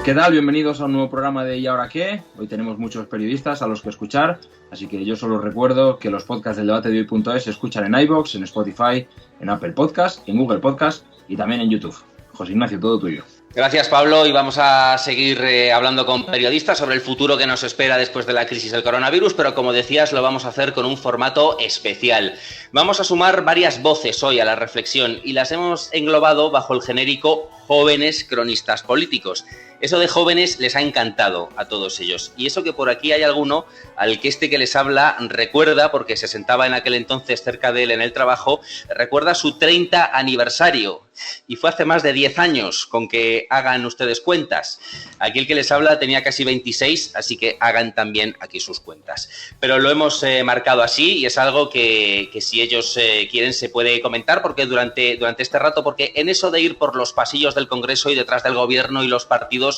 ¿Qué tal? Bienvenidos a un nuevo programa de ¿Y ahora qué? Hoy tenemos muchos periodistas a los que escuchar, así que yo solo recuerdo que los podcasts del debate de hoy.es se escuchan en iVoox, en Spotify, en Apple Podcast, en Google Podcast y también en YouTube. José Ignacio, todo tuyo. Gracias, Pablo, y vamos a seguir hablando con periodistas sobre el futuro que nos espera después de la crisis del coronavirus, pero como decías, lo vamos a hacer con un formato especial. Vamos a sumar varias voces hoy a la reflexión y las hemos englobado bajo el genérico Jóvenes Cronistas Políticos. Eso de jóvenes les ha encantado a todos ellos. Y eso que por aquí hay alguno al que este que les habla recuerda, porque se sentaba en aquel entonces cerca de él en el trabajo, recuerda su 30 aniversario. Y fue hace más de 10 años, con que hagan ustedes cuentas. Aquí el que les habla tenía casi 26, así que hagan también aquí sus cuentas. Pero lo hemos marcado así y es algo que si ellos quieren se puede comentar porque durante este rato, porque en eso de ir por los pasillos del Congreso y detrás del Gobierno y los partidos,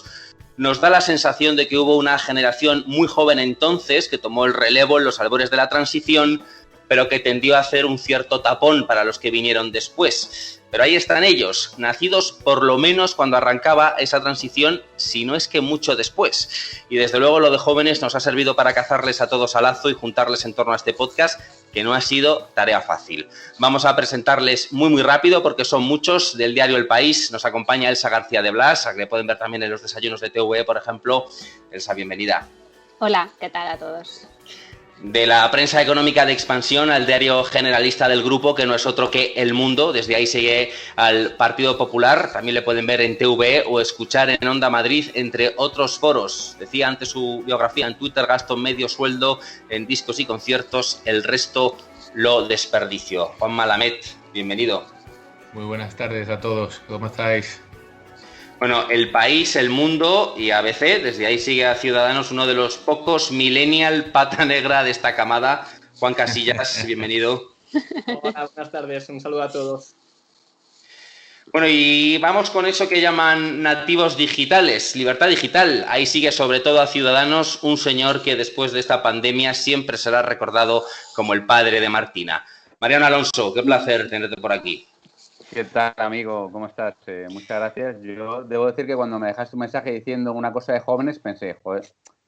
nos da la sensación de que hubo una generación muy joven entonces que tomó el relevo en los albores de la transición, pero que tendió a hacer un cierto tapón para los que vinieron después. Pero ahí están ellos, nacidos por lo menos cuando arrancaba esa transición, si no es que mucho después. Y desde luego lo de jóvenes nos ha servido para cazarles a todos a lazo y juntarles en torno a este podcast, que no ha sido tarea fácil. Vamos a presentarles muy rápido porque son muchos. Del diario El País nos acompaña Elsa García de Blas, a que le pueden ver también en los desayunos de TVE, por ejemplo. Elsa, bienvenida. Hola, ¿qué tal a todos? De la prensa económica de Expansión al diario generalista del Grupo, que no es otro que El Mundo. Desde ahí sigue al Partido Popular. También le pueden ver en TVE o escuchar en Onda Madrid, entre otros foros. Decía antes su biografía en Twitter: gasto medio sueldo en discos y conciertos, el resto lo desperdicio. Juan Malamet, bienvenido. Muy buenas tardes a todos. ¿Cómo estáis? Bueno, El País, El Mundo y ABC, desde ahí sigue a Ciudadanos uno de los pocos millennial pata negra de esta camada. Juan Casillas, bienvenido. Hola, buenas tardes, un saludo a todos. Bueno, y vamos con eso que llaman nativos digitales, libertad digital. Ahí sigue sobre todo a Ciudadanos un señor que después de esta pandemia siempre será recordado como el padre de Martina. Mariano Alonso, qué placer tenerte por aquí. ¿Qué tal, amigo? ¿Cómo estás? Muchas gracias. Yo debo decir que cuando me dejaste un mensaje diciendo una cosa de jóvenes, pensé, joder,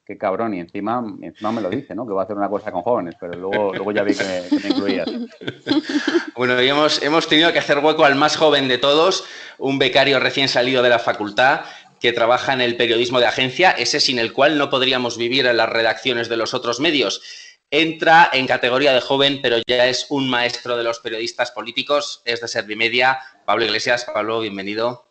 qué cabrón, y encima me lo dice, ¿no? Que va a hacer una cosa con jóvenes, pero luego ya vi que me incluías. Bueno, y hemos tenido que hacer hueco al más joven de todos, un becario recién salido de la facultad que trabaja en el periodismo de agencia, ese sin el cual no podríamos vivir en las redacciones de los otros medios. Entra en categoría de joven, pero ya es un maestro de los periodistas políticos, es de Servimedia. Pablo Iglesias. Pablo, bienvenido.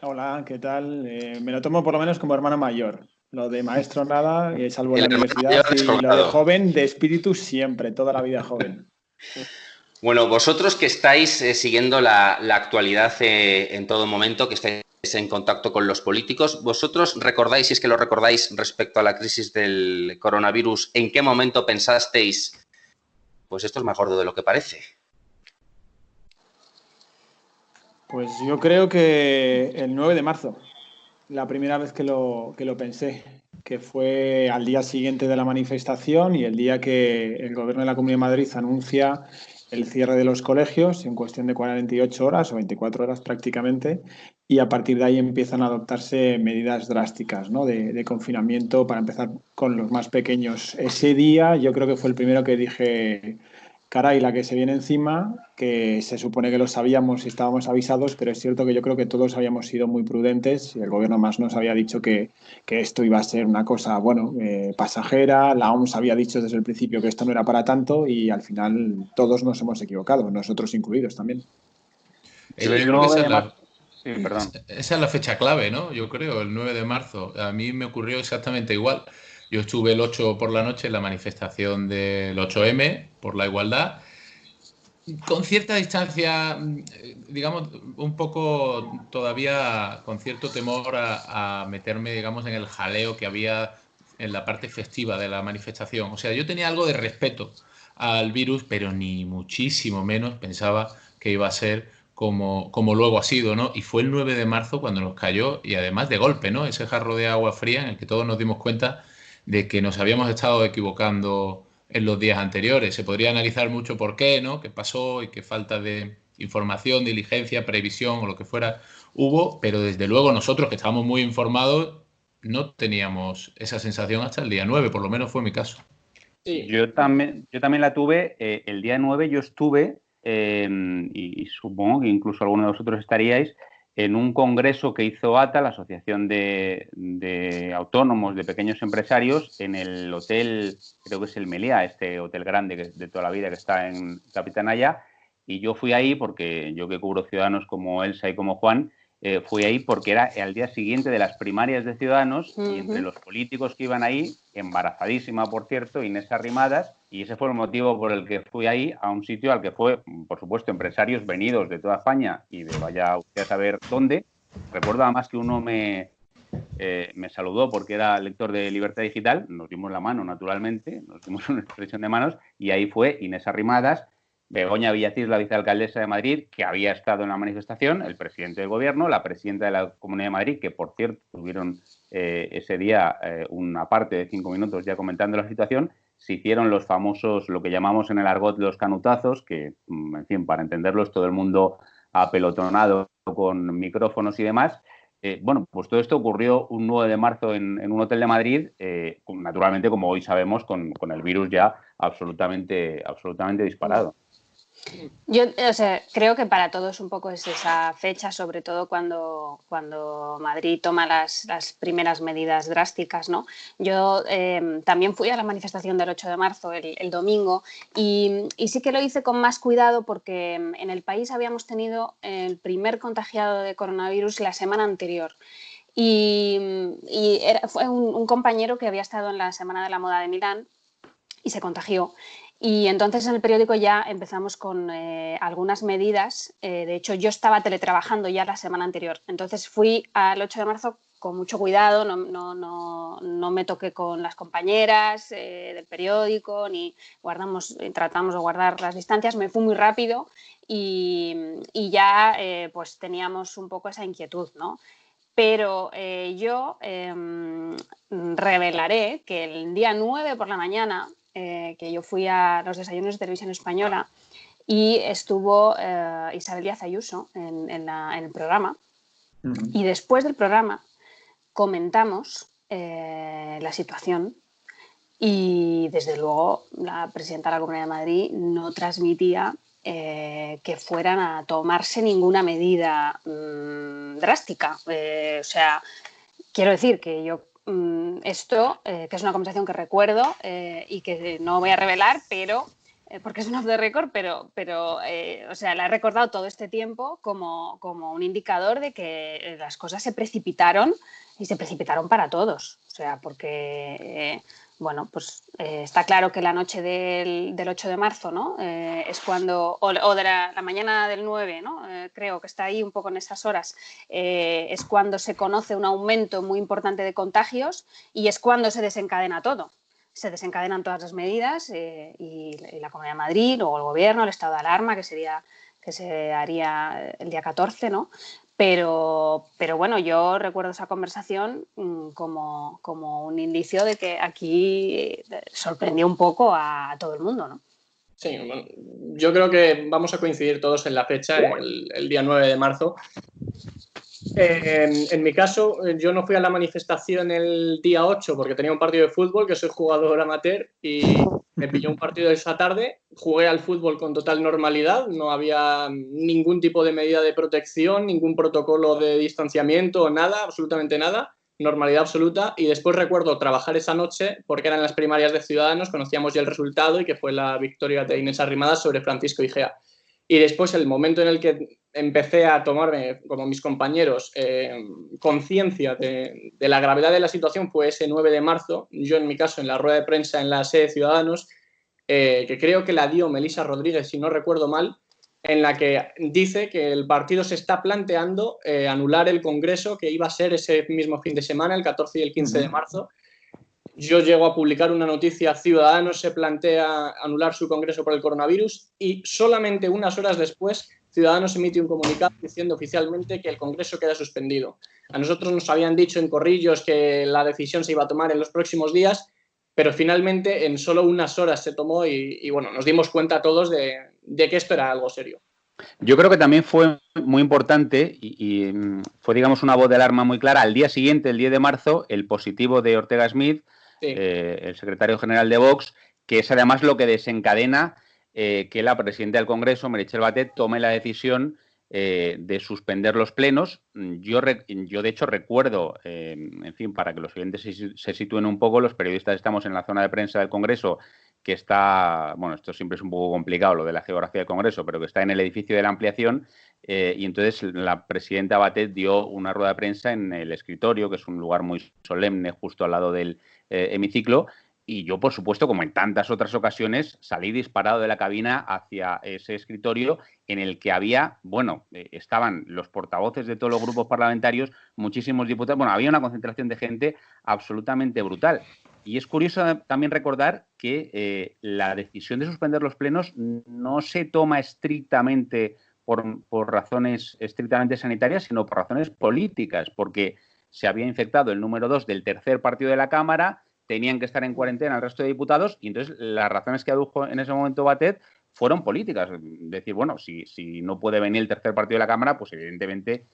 Hola, ¿qué tal? Me lo tomo por lo menos como hermano mayor. Lo de maestro nada, salvo en la universidad, y lo de joven, de espíritu siempre, toda la vida joven. Bueno, vosotros que estáis siguiendo la actualidad en todo momento, que estáis en contacto con los políticos, ¿vosotros recordáis, si es que lo recordáis, respecto a la crisis del coronavirus, en qué momento pensasteis, pues esto es más gordo de lo que parece? Pues yo creo que el 9 de marzo, la primera vez que lo pensé, que fue al día siguiente de la manifestación y el día que el Gobierno de la Comunidad de Madrid anuncia el cierre de los colegios en cuestión de 48 horas o 24 horas prácticamente, y a partir de ahí empiezan a adoptarse medidas drásticas, ¿no? de confinamiento, para empezar con los más pequeños. Ese día yo creo que fue el primero que dije, caray, la que se viene encima, que se supone que lo sabíamos y estábamos avisados, pero es cierto que yo creo que todos habíamos sido muy prudentes y el Gobierno más nos había dicho que esto iba a ser una cosa, pasajera. La OMS había dicho desde el principio que esto no era para tanto y al final todos nos hemos equivocado, nosotros incluidos también. Esa es la fecha clave, ¿no? Yo creo, el 9 de marzo. A mí me ocurrió exactamente igual. Yo estuve el 8 por la noche en la manifestación del 8M por la igualdad, con cierta distancia, digamos, un poco todavía con cierto temor a meterme, digamos, en el jaleo que había en la parte festiva de la manifestación. O sea, yo tenía algo de respeto al virus, pero ni muchísimo menos pensaba que iba a ser como luego ha sido, ¿no? Y fue el 9 de marzo cuando nos cayó, y además de golpe, ¿no? Ese jarro de agua fría en el que todos nos dimos cuenta de que nos habíamos estado equivocando en los días anteriores. Se podría analizar mucho por qué, ¿no? Qué pasó y qué falta de información, diligencia, previsión o lo que fuera hubo, pero desde luego nosotros, que estábamos muy informados, no teníamos esa sensación hasta el día 9, por lo menos fue mi caso. Sí. Yo también la tuve. El día 9 yo estuve, y supongo que incluso alguno de vosotros estaríais, en un congreso que hizo ATA, la Asociación de Autónomos, de Pequeños Empresarios, en el hotel, creo que es el Meliá, este hotel grande de toda la vida que está en Capitanaya, y yo fui ahí porque yo, que cubro Ciudadanos como Elsa y como Juan, fui ahí porque era al día siguiente de las primarias de Ciudadanos, y entre los políticos que iban ahí, embarazadísima, por cierto, Inés Arrimadas, y ese fue el motivo por el que fui ahí, a un sitio al que fue, por supuesto, empresarios venidos de toda España y de vaya usted a saber dónde. Recuerdo además que uno me saludó porque era lector de Libertad Digital, nos dimos la mano, naturalmente, nos dimos una expresión de manos, y ahí fue Inés Arrimadas, Begoña Villacís, la vicealcaldesa de Madrid, que había estado en la manifestación, el presidente del gobierno, la presidenta de la Comunidad de Madrid, que por cierto tuvieron ese día una parte de 5 minutos ya comentando la situación. Se hicieron los famosos, lo que llamamos en el argot los canutazos, que, en fin, para entenderlos, todo el mundo apelotonado con micrófonos y demás. Bueno, pues todo esto ocurrió un 9 de marzo en un hotel de Madrid, naturalmente, como hoy sabemos, con el virus ya absolutamente disparado. Yo, o sea, creo que para todos un poco es esa fecha, sobre todo cuando Madrid toma las primeras medidas drásticas, ¿no? Yo también fui a la manifestación del 8 de marzo el domingo y sí que lo hice con más cuidado porque en el país habíamos tenido el primer contagiado de coronavirus la semana anterior. Fue un compañero que había estado en la Semana de la Moda de Milán y se contagió. Y entonces en el periódico ya empezamos con algunas medidas. De hecho, yo estaba teletrabajando ya la semana anterior. Entonces fui al 8 de marzo con mucho cuidado, no me toqué con las compañeras del periódico, ni tratamos de guardar las distancias. Me fui muy rápido y ya pues teníamos un poco esa inquietud, ¿no? Pero yo revelaré que el día 9 por la mañana, que yo fui a los desayunos de Televisión Española y estuvo Isabel Díaz Ayuso en el programa. Y después del programa comentamos la situación y desde luego la presidenta de la Comunidad de Madrid no transmitía que fueran a tomarse ninguna medida drástica. O sea, quiero decir que yo esto, que es una conversación que recuerdo y que no voy a revelar, pero porque es un off the record, pero o sea, la he recordado todo este tiempo como un indicador de que las cosas se precipitaron y se precipitaron para todos. O sea, porque bueno, pues está claro que la noche del 8 de marzo, ¿no? Es cuando, o de la mañana del 9, ¿no? Creo que está ahí un poco en esas horas, es cuando se conoce un aumento muy importante de contagios y es cuando se desencadena todo. Se desencadenan todas las medidas y la Comunidad de Madrid o el Gobierno, el estado de alarma, que se haría el día 14, ¿no? Pero bueno, yo recuerdo esa conversación como un indicio de que aquí sorprendió un poco a todo el mundo, ¿no? Sí, bueno, yo creo que vamos a coincidir todos en la fecha, el día 9 de marzo. En mi caso, yo no fui a la manifestación el día 8 porque tenía un partido de fútbol, que soy jugador amateur, y me pilló un partido esa tarde. Jugué al fútbol con total normalidad, no había ningún tipo de medida de protección, ningún protocolo de distanciamiento, nada, absolutamente nada, normalidad absoluta. Y después recuerdo trabajar esa noche porque eran las primarias de Ciudadanos, conocíamos ya el resultado y que fue la victoria de Inés Arrimadas sobre Francisco Igea. Y después, el momento en el que empecé a tomarme, como mis compañeros, conciencia de la gravedad de la situación fue ese 9 de marzo. Yo, en mi caso, en la rueda de prensa en la sede de Ciudadanos, que creo que la dio Melissa Rodríguez, si no recuerdo mal, en la que dice que el partido se está planteando anular el congreso que iba a ser ese mismo fin de semana, el 14 y el 15 de marzo. Yo llego a publicar una noticia: Ciudadanos se plantea anular su congreso por el coronavirus, y solamente unas horas después Ciudadanos emite un comunicado diciendo oficialmente que el congreso queda suspendido. A nosotros nos habían dicho en corrillos que la decisión se iba a tomar en los próximos días, pero finalmente en solo unas horas se tomó y bueno, nos dimos cuenta todos de que esto era algo serio. Yo creo que también fue muy importante y fue, digamos, una voz de alarma muy clara. Al día siguiente, el 10 de marzo, el positivo de Ortega Smith, sí, el secretario general de Vox, que es además lo que desencadena que la presidenta del Congreso, Meritxell Batet, tome la decisión de suspender los plenos. Yo de hecho, recuerdo, en fin, para que los oyentes se sitúen un poco, los periodistas estamos en la zona de prensa del Congreso, que está, bueno, esto siempre es un poco complicado, lo de la geografía del Congreso, pero que está en el edificio de la ampliación, y entonces la presidenta Batet dio una rueda de prensa en el escritorio, que es un lugar muy solemne, justo al lado del hemiciclo, y yo, por supuesto, como en tantas otras ocasiones, salí disparado de la cabina hacia ese escritorio en el que había, bueno, estaban los portavoces de todos los grupos parlamentarios, muchísimos diputados, bueno, había una concentración de gente absolutamente brutal. Y es curioso también recordar que la decisión de suspender los plenos no se toma estrictamente por razones estrictamente sanitarias, sino por razones políticas, porque se había infectado el número 2 del tercer partido de la Cámara, tenían que estar en cuarentena el resto de diputados, y entonces las razones que adujo en ese momento Batet fueron políticas. Decir, bueno, si no puede venir el tercer partido de la Cámara, pues evidentemente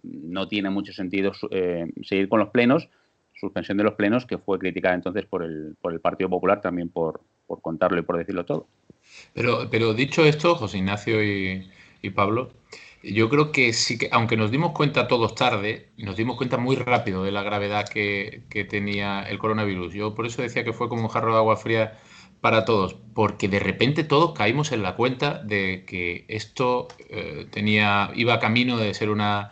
no tiene mucho sentido seguir con los plenos. Suspensión de los plenos, que fue criticada entonces por el Partido Popular, también por contarlo y por decirlo todo. Pero dicho esto, José Ignacio y Pablo, yo creo que sí que, aunque nos dimos cuenta todos tarde, nos dimos cuenta muy rápido de la gravedad que tenía el coronavirus. Yo por eso decía que fue como un jarro de agua fría para todos, porque de repente todos caímos en la cuenta de que esto iba camino de ser una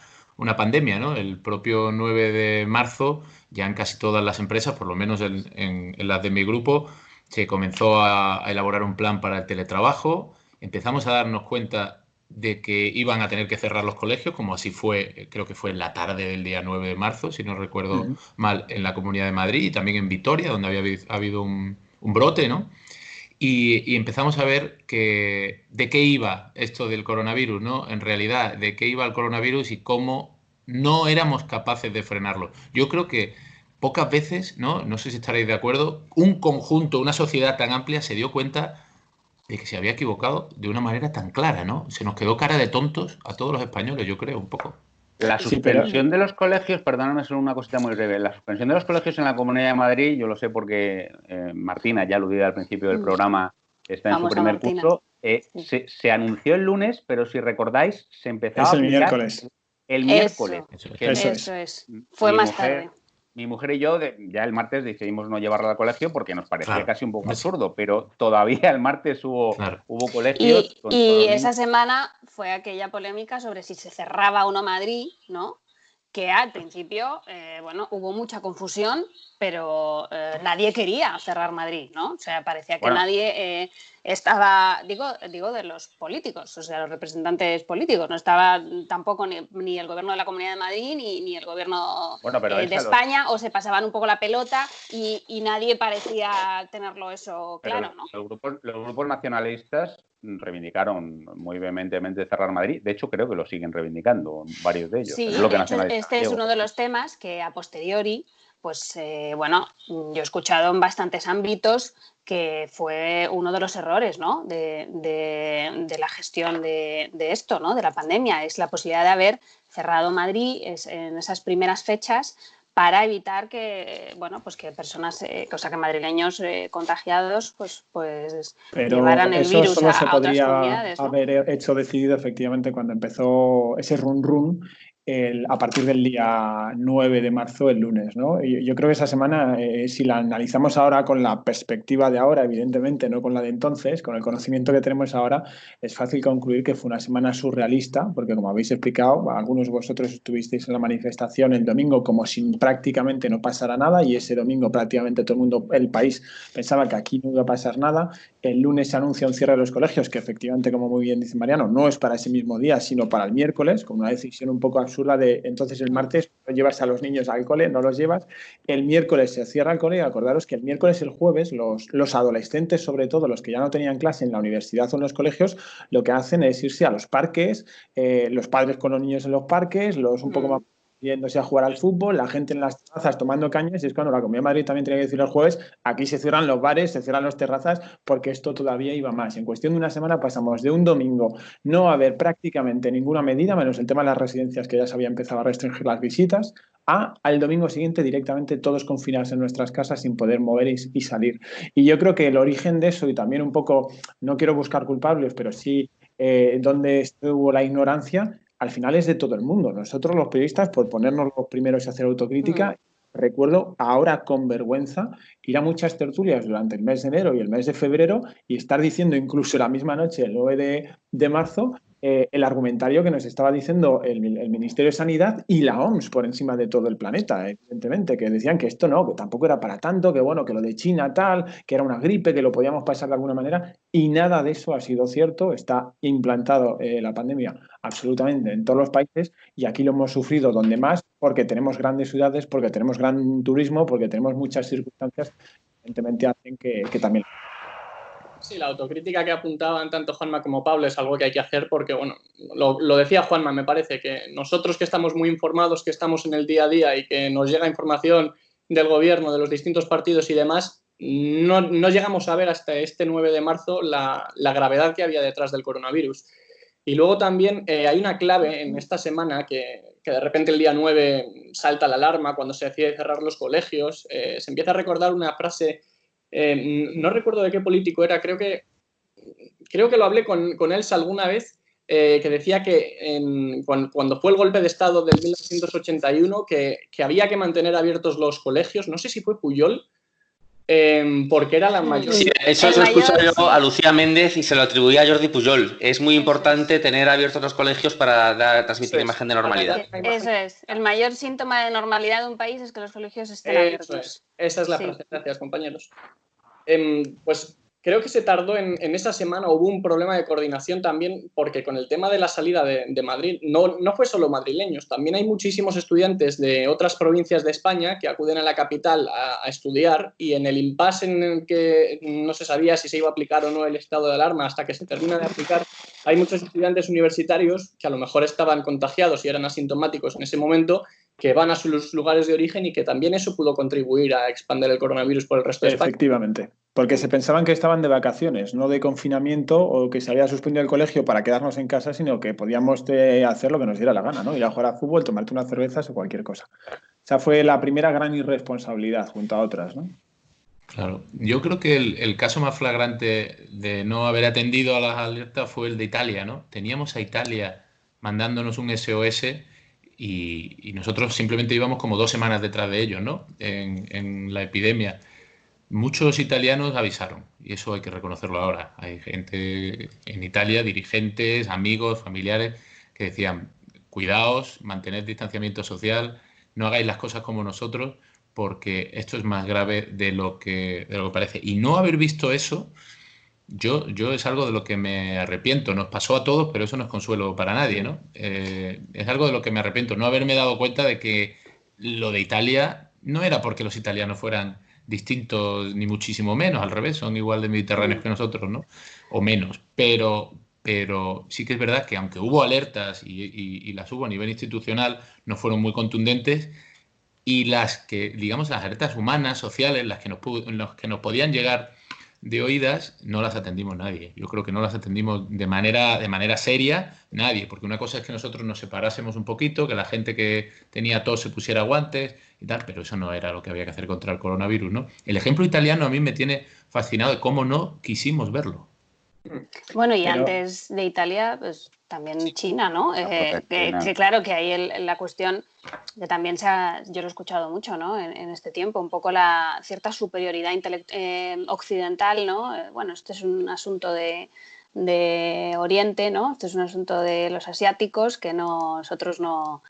pandemia, ¿no? El propio 9 de marzo, ya en casi todas las empresas, por lo menos en las de mi grupo, se comenzó a elaborar un plan para el teletrabajo. Empezamos a darnos cuenta de que iban a tener que cerrar los colegios, como así fue, creo que fue en la tarde del día 9 de marzo, si no recuerdo mal, en la Comunidad de Madrid y también en Vitoria, donde había habido un brote, ¿no? Y empezamos a ver de qué iba esto del coronavirus, ¿no? En realidad, de qué iba el coronavirus y cómo no éramos capaces de frenarlo. Yo creo que pocas veces, no sé si estaréis de acuerdo, un conjunto, una sociedad tan amplia se dio cuenta de que se había equivocado de una manera tan clara, ¿no? Se nos quedó cara de tontos a todos los españoles, yo creo, un poco. La suspensión de los colegios, perdóname, solo una cosita muy breve. La suspensión de los colegios en la Comunidad de Madrid, yo lo sé porque Martina, ya aludida al principio del programa, está en su primer curso. Se anunció el lunes, pero si recordáis, se empezaba a aplicar miércoles. El miércoles. Eso es. Fue más tarde. Mi mujer y yo ya el martes decidimos no llevarla al colegio porque nos parecía casi un poco absurdo, pero todavía el martes hubo colegios. Y esa semana fue aquella polémica sobre si se cerraba o no Madrid, ¿no? Que al principio, hubo mucha confusión, pero nadie quería cerrar Madrid, ¿no? O sea, parecía que nadie estaba, digo de los políticos, o sea, los representantes políticos, no estaba tampoco ni el gobierno de la Comunidad de Madrid ni el gobierno de España, o se pasaban un poco la pelota y nadie parecía tenerlo eso claro, ¿no? Los grupos nacionalistas reivindicaron muy vehementemente cerrar Madrid. De hecho, creo que lo siguen reivindicando varios de ellos. Sí, este es uno de los temas que a posteriori, pues yo he escuchado en bastantes ámbitos que fue uno de los errores, ¿no? de la gestión de esto, ¿no? De la pandemia. Es la posibilidad de haber cerrado Madrid en esas primeras fechas para evitar que personas, que madrileños contagiados, pues llevaran el virus a otras comunidades, ¿no? Haber hecho decidido efectivamente cuando empezó ese run a partir del día 9 de marzo, el lunes, ¿no? Yo creo que esa semana, si la analizamos ahora con la perspectiva de ahora, evidentemente, no con la de entonces, con el conocimiento que tenemos ahora, es fácil concluir que fue una semana surrealista, porque como habéis explicado, algunos de vosotros estuvisteis en la manifestación el domingo como si prácticamente no pasara nada, y ese domingo prácticamente todo el mundo, el país, pensaba que aquí no iba a pasar nada. El lunes se anuncia un cierre de los colegios, que efectivamente, como muy bien dice Mariano, no es para ese mismo día, sino para el miércoles, con una decisión un poco absurda de entonces el martes no llevas a los niños al cole, no los llevas. El miércoles se cierra el cole, y acordaros que el miércoles y el jueves los adolescentes, sobre todo los que ya no tenían clase en la universidad o en los colegios, lo que hacen es irse a los parques, los padres con los niños en los parques, los un poco más yéndose a jugar al fútbol, la gente en las terrazas tomando cañas, y es cuando la Comunidad de Madrid también tenía que decir el jueves, aquí se cierran los bares, se cierran las terrazas, porque esto todavía iba más. En cuestión de una semana pasamos de un domingo no haber prácticamente ninguna medida, menos el tema de las residencias, que ya se había empezado a restringir las visitas, al domingo siguiente directamente todos confinados en nuestras casas sin poder mover y salir. Y yo creo que el origen de eso, y también un poco, no quiero buscar culpables, pero sí donde estuvo la ignorancia, al final es de todo el mundo. Nosotros los periodistas, por ponernos los primeros y hacer autocrítica, recuerdo ahora con vergüenza ir a muchas tertulias durante el mes de enero y el mes de febrero y estar diciendo incluso la misma noche, el 9 de marzo, el argumentario que nos estaba diciendo el Ministerio de Sanidad y la OMS por encima de todo el planeta, evidentemente, que decían que esto no, que tampoco era para tanto, que bueno, que lo de China tal, que era una gripe, que lo podíamos pasar de alguna manera, y nada de eso ha sido cierto. Está implantado la pandemia absolutamente en todos los países y aquí lo hemos sufrido donde más, porque tenemos grandes ciudades, porque tenemos gran turismo, porque tenemos muchas circunstancias que evidentemente hacen que también... Sí, la autocrítica que apuntaban tanto Juanma como Pablo es algo que hay que hacer porque, bueno, lo decía Juanma, me parece que nosotros que estamos muy informados, que estamos en el día a día y que nos llega información del gobierno, de los distintos partidos y demás, no llegamos a ver hasta este 9 de marzo la gravedad que había detrás del coronavirus. Y luego también hay una clave en esta semana que de repente el día 9 salta la alarma cuando se decide cerrar los colegios. Se empieza a recordar una frase, no recuerdo de qué político era, creo que lo hablé con Elsa alguna vez, que decía que cuando fue el golpe de Estado del 1981 que había que mantener abiertos los colegios, no sé si fue Pujol, porque era la mayor... Sí, eso lo he escuchado yo a Lucía Méndez y se lo atribuía a Jordi Pujol. Es muy importante tener abiertos los colegios para transmitir una imagen de normalidad. Eso es. El mayor síntoma de normalidad de un país es que los colegios estén abiertos. Eso es. Esa es la frase. Gracias, compañeros. Pues creo que se tardó en esa semana, hubo un problema de coordinación también, porque con el tema de la salida de Madrid, no fue solo madrileños, también hay muchísimos estudiantes de otras provincias de España que acuden a la capital a estudiar, y en el impasse en el que no se sabía si se iba a aplicar o no el estado de alarma hasta que se termina de aplicar, hay muchos estudiantes universitarios que a lo mejor estaban contagiados y eran asintomáticos en ese momento, que van a sus lugares de origen y que también eso pudo contribuir a expandir el coronavirus por el resto de España. Efectivamente, porque se pensaban que estaban de vacaciones, no de confinamiento o que se había suspendido el colegio para quedarnos en casa, sino que podíamos hacer lo que nos diera la gana, ¿no? Ir a jugar a fútbol, tomarte unas cervezas o cualquier cosa. Esa fue la primera gran irresponsabilidad junto a otras, ¿no? Claro, yo creo que el caso más flagrante de no haber atendido a las alertas fue el de Italia, ¿no? Teníamos a Italia mandándonos un SOS y nosotros simplemente íbamos como 2 semanas detrás de ellos, ¿no? En la epidemia. Muchos italianos avisaron, y eso hay que reconocerlo ahora. Hay gente en Italia, dirigentes, amigos, familiares, que decían, cuidaos, mantened distanciamiento social, no hagáis las cosas como nosotros, porque esto es más grave de lo que parece. Y no haber visto eso, yo es algo de lo que me arrepiento. Nos pasó a todos, pero eso no es consuelo para nadie, ¿no? Es algo de lo que me arrepiento, no haberme dado cuenta de que lo de Italia no era porque los italianos fueran distintos ni muchísimo menos, al revés, son igual de mediterráneos que nosotros, ¿no? O menos, pero sí que es verdad que aunque hubo alertas y las hubo a nivel institucional, no fueron muy contundentes, y las que, digamos, las alertas humanas, sociales, las que nos podían llegar de oídas, no las atendimos nadie. Yo creo que no las atendimos de manera seria nadie, porque una cosa es que nosotros nos separásemos un poquito, que la gente que tenía tos se pusiera guantes y tal, pero eso no era lo que había que hacer contra el coronavirus, ¿no? El ejemplo italiano a mí me tiene fascinado de cómo no quisimos verlo. Bueno, y antes de Italia, pues también China, ¿no? Que claro que ahí la cuestión que también yo lo he escuchado mucho, ¿no? En este tiempo, un poco la cierta superioridad occidental, ¿no? Bueno, este es un asunto de Oriente, ¿no? Esto es un asunto de los asiáticos que nosotros no...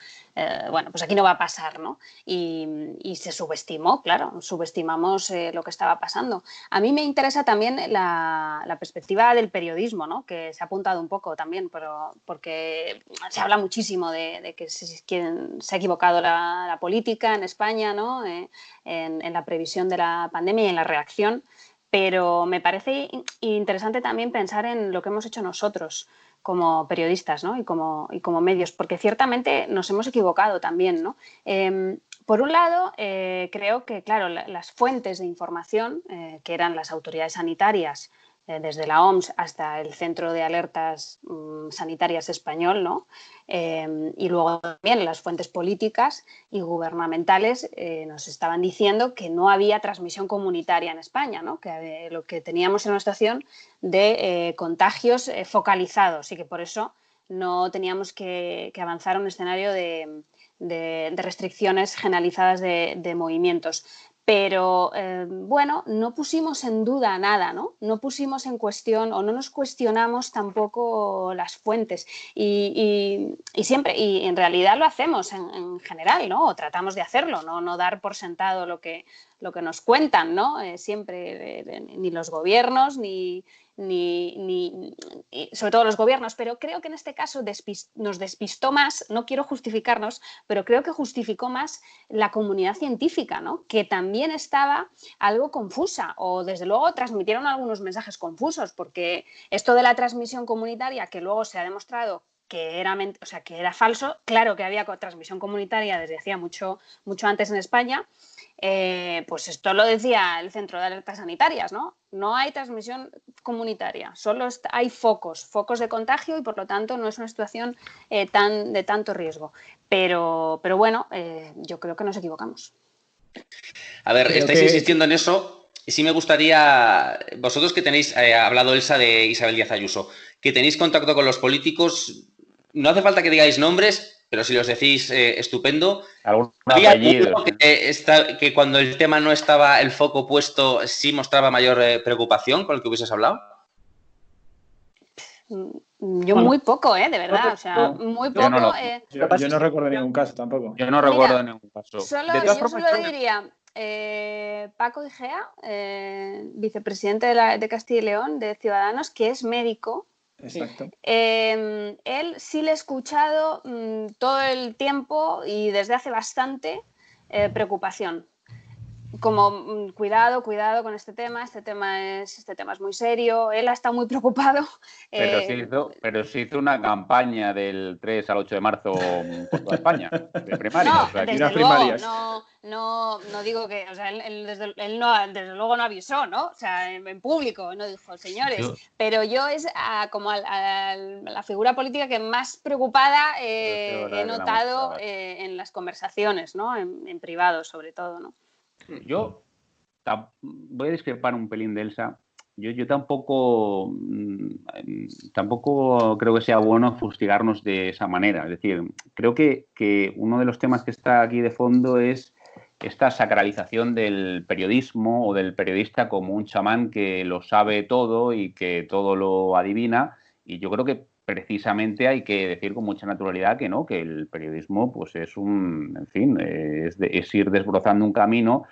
bueno, pues aquí no va a pasar, ¿no? Y se subestimó, claro, subestimamos lo que estaba pasando. A mí me interesa también la perspectiva del periodismo, ¿no? Que se ha apuntado un poco también, pero porque se habla muchísimo de que se ha equivocado la política en España, ¿no? En la previsión de la pandemia y en la reacción. Pero me parece interesante también pensar en lo que hemos hecho nosotros periodistas, ¿no? y como medios, porque ciertamente nos hemos equivocado también, ¿no? Por un lado, creo que, claro, las fuentes de información, que eran las autoridades sanitarias, desde la OMS hasta el Centro de Alertas Sanitarias Español, ¿no? Y luego también las fuentes políticas y gubernamentales nos estaban diciendo que no había transmisión comunitaria en España, ¿no? Que lo que teníamos era una situación de contagios focalizados y que por eso no teníamos que avanzar a un escenario de restricciones generalizadas de movimientos. Pero, bueno, no pusimos en duda nada, ¿no? No pusimos en cuestión o no nos cuestionamos tampoco las fuentes. Y siempre, y en realidad lo hacemos en general, ¿no? O tratamos de hacerlo, no dar por sentado lo que nos cuentan, ¿no? Siempre, ni los gobiernos, ni sobre todo los gobiernos, pero creo que en este caso nos despistó más, no quiero justificarnos, pero creo que justificó más la comunidad científica, ¿no? Que también estaba algo confusa o desde luego transmitieron algunos mensajes confusos, porque esto de la transmisión comunitaria, que luego se ha demostrado que era falso, claro que había transmisión comunitaria desde hacía mucho antes en España. Pues esto lo decía el Centro de Alertas Sanitarias, ¿no? No hay transmisión comunitaria, solo hay focos de contagio y por lo tanto no es una situación de tanto riesgo. Pero bueno, yo creo que nos equivocamos. A ver, estáis insistiendo en eso. Sí me gustaría, vosotros que tenéis, ha hablado Elsa de Isabel Díaz Ayuso, que tenéis contacto con los políticos, no hace falta que digáis nombres, pero si los decís, estupendo. ¿Había alguno que cuando el tema no estaba el foco puesto, sí mostraba mayor preocupación con el que hubieses hablado? Yo muy poco, de verdad. O sea, muy poco. Yo no recuerdo ningún caso tampoco. Yo no recuerdo ningún caso. Yo solo diría Paco Igea, vicepresidente de Castilla y León, de Ciudadanos, que es médico. Exacto. Él sí le he escuchado todo el tiempo y desde hace bastante preocupación. Como cuidado con este tema es muy serio, él ha estado muy preocupado. Pero se hizo una campaña del 3 al 8 de marzo por toda España, de primaria. No, o sea, desde luego, no digo que, o sea, él desde luego no avisó, ¿no? O sea, en público no dijo, señores, pero yo es como a la figura política que más preocupada he notado en las conversaciones, ¿no? En privado sobre todo, ¿no? Yo voy a discrepar un pelín de Elsa. Yo tampoco creo que sea bueno fustigarnos de esa manera. Es decir, creo que uno de los temas que está aquí de fondo es esta sacralización del periodismo o del periodista como un chamán que lo sabe todo y que todo lo adivina. Y yo creo que precisamente hay que decir con mucha naturalidad que no, que el periodismo pues es es ir desbrozando un camino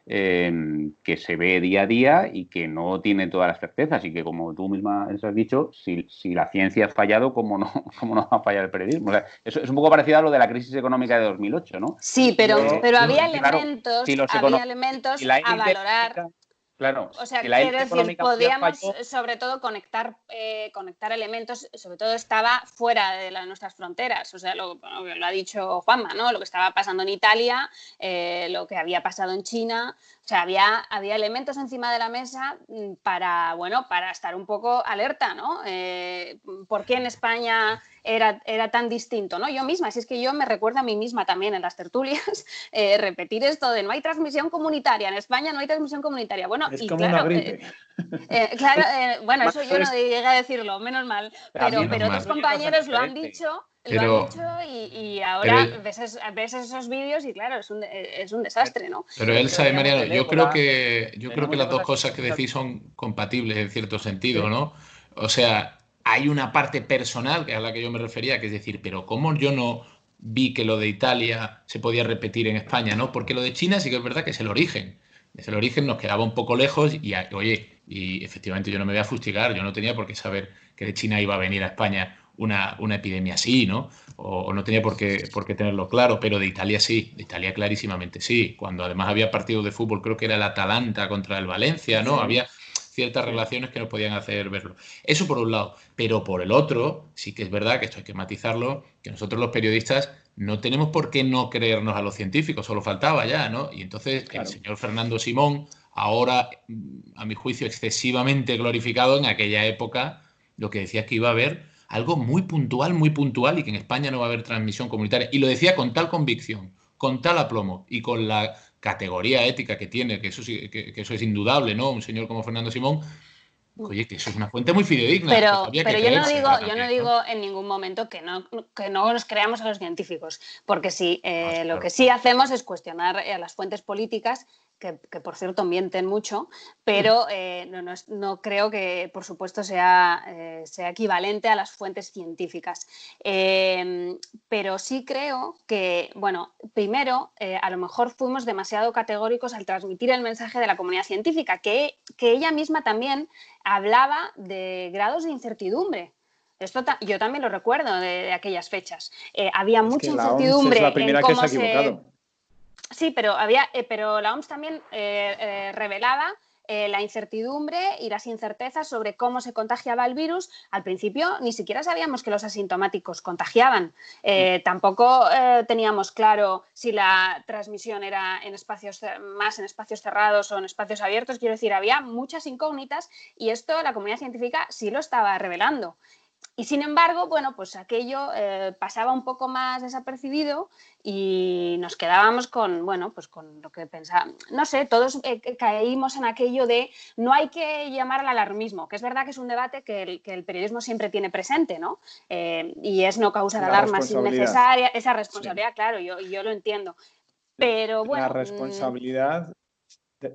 que se ve día a día y que no tiene todas las certezas y que, como tú misma has dicho, si la ciencia ha fallado, ¿cómo no va a fallar el periodismo? O sea, eso es un poco parecido a lo de la crisis económica de 2008, ¿no? Sí, pero había elementos a valorar. Claro, o sea, quiero decir, podíamos sobre todo conectar elementos, sobre todo estaba fuera de nuestras fronteras, o sea, lo ha dicho Juanma, ¿no? Lo que estaba pasando en Italia, lo que había pasado en China, o sea, había elementos encima de la mesa para estar un poco alerta, ¿no? ¿Por qué en España era tan distinto, ¿no? Yo misma, si es que yo me recuerdo a mí misma también en las tertulias repetir esto de no hay transmisión comunitaria, en España no hay transmisión comunitaria. Bueno, es como una gripe. Bueno, eso yo no llegué a decirlo, menos mal, pero otros compañeros lo han dicho. Y ahora ves esos vídeos y claro, es un desastre, ¿no? Pero Elsa y Mariano, yo creo que las dos cosas que decís son compatibles en cierto sentido, ¿no? O sea, hay una parte personal que a la que yo me refería, que es decir, pero ¿cómo yo no vi que lo de Italia se podía repetir en España, ¿no? Porque lo de China sí que es verdad que es el origen. Desde el origen nos quedaba un poco lejos y efectivamente yo no me voy a fustigar, yo no tenía por qué saber que de China iba a venir a España una epidemia así, ¿no? O no tenía por qué tenerlo claro, pero de Italia sí, de Italia clarísimamente sí. Cuando además había partidos de fútbol, creo que era el Atalanta contra el Valencia, ¿no? Sí. ciertas relaciones que nos podían hacer verlo. Eso por un lado. Pero por el otro, sí que es verdad que esto hay que matizarlo, que nosotros los periodistas no tenemos por qué no creernos a los científicos, solo faltaba ya, ¿no? Y entonces el señor Fernando Simón, ahora, a mi juicio, excesivamente glorificado, en aquella época, lo que decía es que iba a haber algo muy puntual, y que en España no va a haber transmisión comunitaria. Y lo decía con tal convicción, con tal aplomo y con la categoría ética que tiene, que eso es indudable, ¿no? Un señor como Fernando Simón, oye, que eso es una fuente muy fidedigna. Pero yo no digo en ningún momento que no nos creamos a los científicos, porque sí, lo que sí hacemos es cuestionar a las fuentes políticas, que por cierto mienten mucho, pero no creo que, por supuesto, sea equivalente a las fuentes científicas. Pero sí creo que, bueno, primero, a lo mejor fuimos demasiado categóricos al transmitir el mensaje de la comunidad científica, que ella misma también hablaba de grados de incertidumbre. Esto yo también lo recuerdo de aquellas fechas. Había mucha incertidumbre es la primera en cómo que se ha equivocado. Sí, pero la OMS también revelaba la incertidumbre y las incertezas sobre cómo se contagiaba el virus. Al principio ni siquiera sabíamos que los asintomáticos contagiaban. Tampoco teníamos claro si la transmisión era en espacios cerrados o en espacios abiertos. Quiero decir, había muchas incógnitas y esto la comunidad científica sí lo estaba revelando. Y sin embargo, bueno, pues aquello pasaba un poco más desapercibido y nos quedábamos con lo que pensábamos. No sé, todos caímos en aquello de no hay que llamar al alarmismo, que es verdad que es un debate que el periodismo siempre tiene presente, ¿no? Y es no causar alarmas innecesarias, esa responsabilidad, sí. Claro, yo lo entiendo. Pero bueno. La responsabilidad,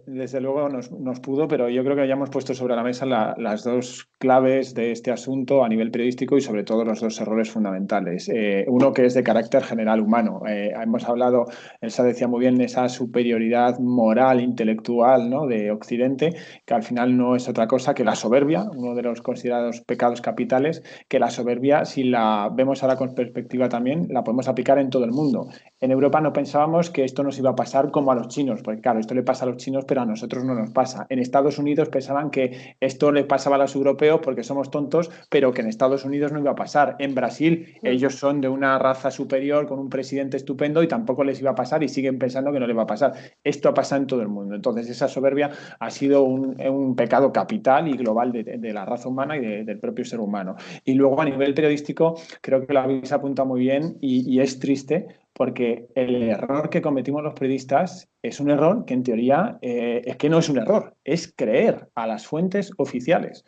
desde luego, nos pudo, pero yo creo que ya hemos puesto sobre la mesa las dos claves de este asunto a nivel periodístico y sobre todo los dos errores fundamentales. Uno que es de carácter general humano. Hemos hablado, Elsa decía muy bien, esa superioridad moral, intelectual, ¿no?, de Occidente, que al final no es otra cosa que la soberbia, uno de los considerados pecados capitales, que la soberbia, si la vemos ahora con perspectiva también, la podemos aplicar en todo el mundo. En Europa no pensábamos que esto nos iba a pasar como a los chinos, porque claro, esto le pasa a los chinos, pero a nosotros no nos pasa. En Estados Unidos pensaban que esto le pasaba a los europeos porque somos tontos, pero que en Estados Unidos no iba a pasar. En Brasil ellos son de una raza superior con un presidente estupendo y tampoco les iba a pasar y siguen pensando que no les va a pasar. Esto ha pasado en todo el mundo. Entonces esa soberbia ha sido un pecado capital y global de la raza humana y del propio ser humano. Y luego a nivel periodístico creo que lo habéis apuntado muy bien y es triste porque el error que cometimos los periodistas es un error que en teoría es que no es un error, es creer a las fuentes oficiales.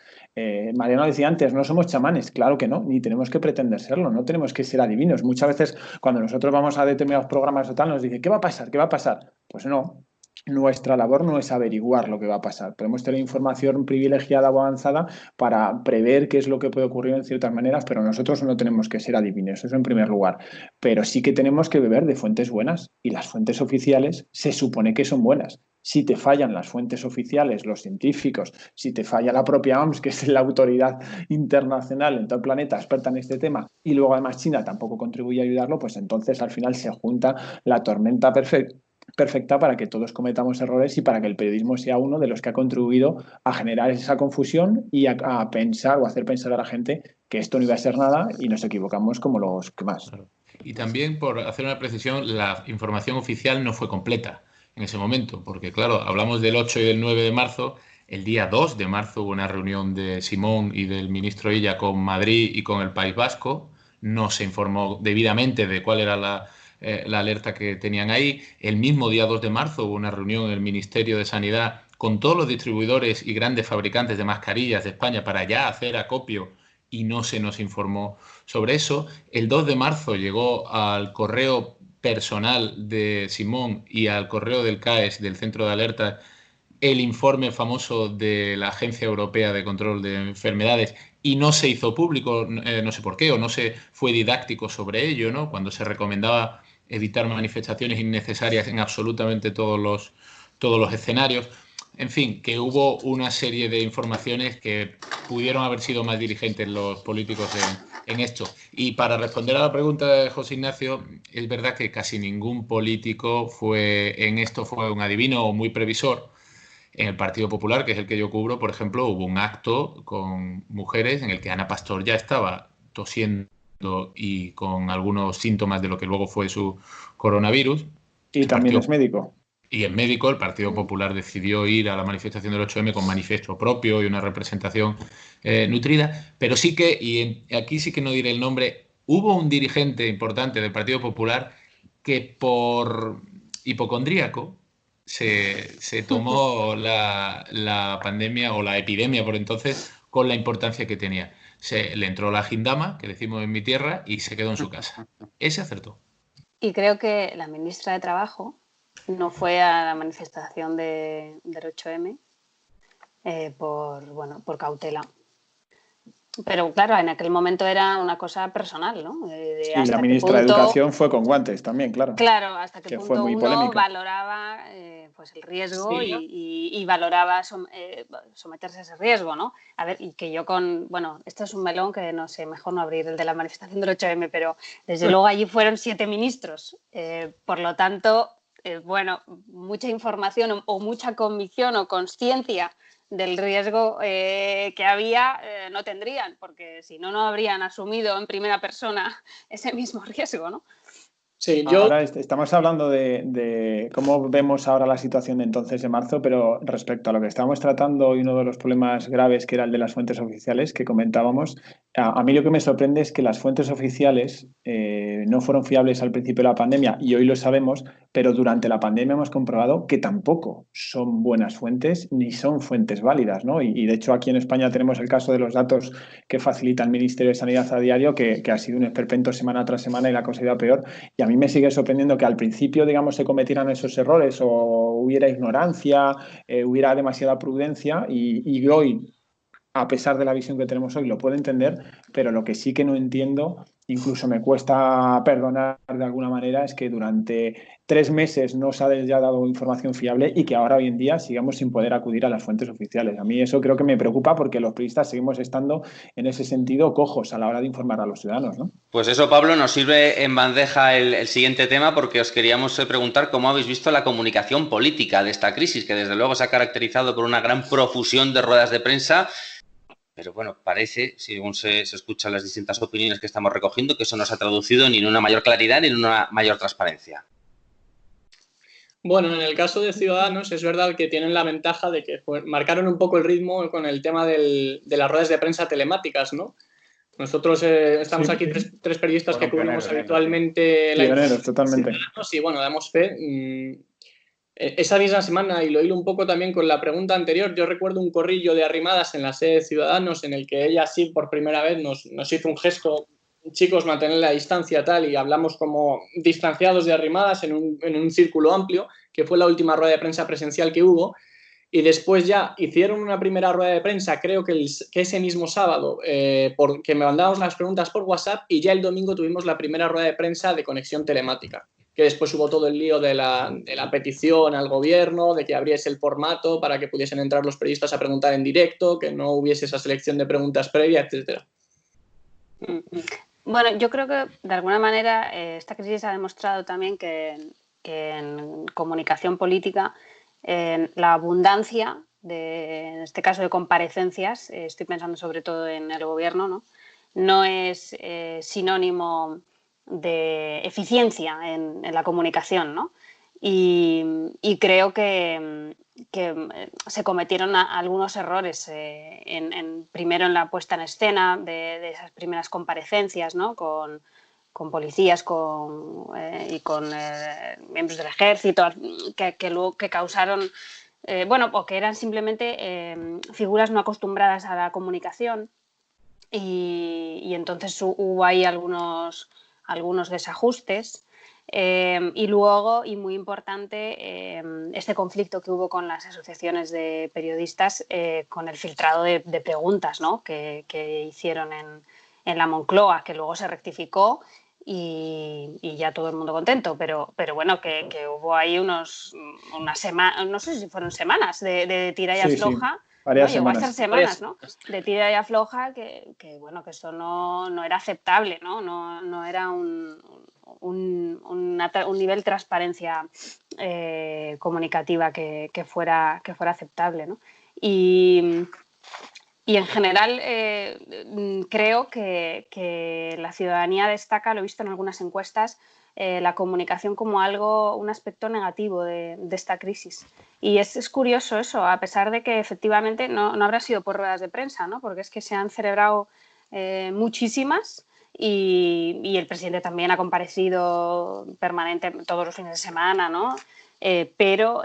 Mariano decía antes, no somos chamanes, claro que no, ni tenemos que pretender serlo, no tenemos que ser adivinos. Muchas veces cuando nosotros vamos a determinados programas o tal nos dicen, ¿qué va a pasar? ¿Qué va a pasar? Pues no. Nuestra labor no es averiguar lo que va a pasar. Podemos tener información privilegiada o avanzada para prever qué es lo que puede ocurrir en ciertas maneras, pero nosotros no tenemos que ser adivinos, eso en primer lugar. Pero sí que tenemos que beber de fuentes buenas y las fuentes oficiales se supone que son buenas. Si te fallan las fuentes oficiales, los científicos, si te falla la propia OMS, que es la autoridad internacional en todo el planeta experta en este tema, y luego además China tampoco contribuye a ayudarlo, pues entonces al final se junta la tormenta perfecta para que todos cometamos errores y para que el periodismo sea uno de los que ha contribuido a generar esa confusión y a pensar o hacer pensar a la gente que esto no iba a ser nada y nos equivocamos como los que más. Claro. Y también, por hacer una precisión, la información oficial no fue completa en ese momento, porque claro, hablamos del 8 y del 9 de marzo, el día 2 de marzo hubo una reunión de Simón y del ministro Illa con Madrid y con el País Vasco, no se informó debidamente de cuál era la alerta que tenían ahí. El mismo día 2 de marzo hubo una reunión en el Ministerio de Sanidad con todos los distribuidores y grandes fabricantes de mascarillas de España para ya hacer acopio y no se nos informó sobre eso. El 2 de marzo llegó al correo personal de Simón y al correo del CAES, del Centro de Alerta, el informe famoso de la Agencia Europea de Control de Enfermedades y no se hizo público, no sé por qué, o no se fue didáctico sobre ello, ¿no? Cuando se recomendaba evitar manifestaciones innecesarias en absolutamente todos los escenarios. En fin, que hubo una serie de informaciones que pudieron haber sido más dirigentes los políticos en esto. Y para responder a la pregunta de José Ignacio, es verdad que casi ningún político fue un adivino o muy previsor. En el Partido Popular, que es el que yo cubro, por ejemplo, hubo un acto con mujeres en el que Ana Pastor ya estaba tosiendo y con algunos síntomas de lo que luego fue su coronavirus. Y también es médico. Y es médico. El Partido Popular decidió ir a la manifestación del 8M con manifiesto propio y una representación nutrida. Pero sí que, aquí sí que no diré el nombre, hubo un dirigente importante del Partido Popular que por hipocondríaco se tomó la pandemia o la epidemia por entonces con la importancia que tenía. Le entró la gindama, que decimos en mi tierra, y se quedó en su casa. Ese acertó. Y creo que la ministra de Trabajo no fue a la manifestación del 8M por cautela. Pero claro, en aquel momento era una cosa personal, ¿no? Sí, la ministra de Educación fue con guantes también, claro. Claro, hasta qué punto uno valoraba pues el riesgo y valoraba someterse a ese riesgo, ¿no? A ver, y que yo esto es un melón que no sé, mejor no abrir el de la manifestación del 8M, pero desde luego allí fueron 7 ministros. Por lo tanto, mucha información o mucha convicción o consciencia del riesgo que había no tendrían, porque si no, no habrían asumido en primera persona ese mismo riesgo, ¿no? Sí, ahora estamos hablando de cómo vemos ahora la situación de entonces de marzo, pero respecto a lo que estábamos tratando y uno de los problemas graves que era el de las fuentes oficiales que comentábamos, a mí lo que me sorprende es que las fuentes oficiales no fueron fiables al principio de la pandemia y hoy lo sabemos, pero durante la pandemia hemos comprobado que tampoco son buenas fuentes ni son fuentes válidas, ¿no? Y de hecho aquí en España tenemos el caso de los datos que facilita el Ministerio de Sanidad a diario, que ha sido un esperpento semana tras semana y la cosa ha ido peor. Y a mí me sigue sorprendiendo que al principio, digamos, se cometieran esos errores o hubiera ignorancia, hubiera demasiada prudencia y hoy, a pesar de la visión que tenemos hoy, lo puedo entender, pero lo que sí que no entiendo, incluso me cuesta perdonar de alguna manera, es que durante 3 meses no se ha ya dado información fiable y que ahora hoy en día sigamos sin poder acudir a las fuentes oficiales. A mí eso creo que me preocupa porque los periodistas seguimos estando en ese sentido cojos a la hora de informar a los ciudadanos, ¿no? Pues eso, Pablo, nos sirve en bandeja el siguiente tema porque os queríamos preguntar cómo habéis visto la comunicación política de esta crisis, que desde luego se ha caracterizado por una gran profusión de ruedas de prensa. Pero bueno, parece, según se escuchan las distintas opiniones que estamos recogiendo, que eso no se ha traducido ni en una mayor claridad ni en una mayor transparencia. Bueno, en el caso de Ciudadanos es verdad que tienen la ventaja de que marcaron un poco el ritmo con el tema de las ruedas de prensa telemáticas, ¿no? Nosotros estamos aquí tres periodistas que cubrimos habitualmente la información. Totalmente. Y bueno, damos fe. Esa misma semana, y lo hilo un poco también con la pregunta anterior, yo recuerdo un corrillo de Arrimadas en la sede de Ciudadanos en el que ella sí por primera vez nos hizo un gesto, chicos, mantener la distancia tal, y hablamos como distanciados de Arrimadas en un círculo amplio, que fue la última rueda de prensa presencial que hubo, y después ya hicieron una primera rueda de prensa, creo que ese mismo sábado, porque me mandábamos las preguntas por WhatsApp, y ya el domingo tuvimos la primera rueda de prensa de conexión telemática, que después hubo todo el lío de la petición al gobierno, de que abriese el formato para que pudiesen entrar los periodistas a preguntar en directo, que no hubiese esa selección de preguntas previa, etcétera. Bueno, yo creo que de alguna manera esta crisis ha demostrado también que en comunicación política la abundancia, en este caso de comparecencias, estoy pensando sobre todo en el gobierno, no es sinónimo de eficiencia en la comunicación, ¿no? Y creo que se cometieron algunos errores primero en la puesta en escena de esas primeras comparecencias, ¿no? Con policías y con miembros del ejército que causaron, o que eran simplemente figuras no acostumbradas a la comunicación y entonces hubo ahí algunos desajustes. Y luego, y muy importante, este conflicto que hubo con las asociaciones de periodistas con el filtrado de preguntas, ¿no? que hicieron en la Moncloa, que luego se rectificó y ya todo el mundo contento, pero bueno, que hubo ahí unas semanas, no sé si fueron semanas de tira y afloja. Varias llegó semanas. a ser semanas, ¿no? De tira y afloja, que bueno, que eso no era aceptable, ¿no? No era un un nivel de transparencia comunicativa que fuera aceptable, ¿no? Y en general creo que la ciudadanía destaca, lo he visto en algunas encuestas, la comunicación como un aspecto negativo de esta crisis. Y es curioso eso, a pesar de que efectivamente no habrá sido por ruedas de prensa, ¿no? Porque es que se han celebrado muchísimas y el presidente también ha comparecido permanentemente todos los fines de semana, ¿no? Pero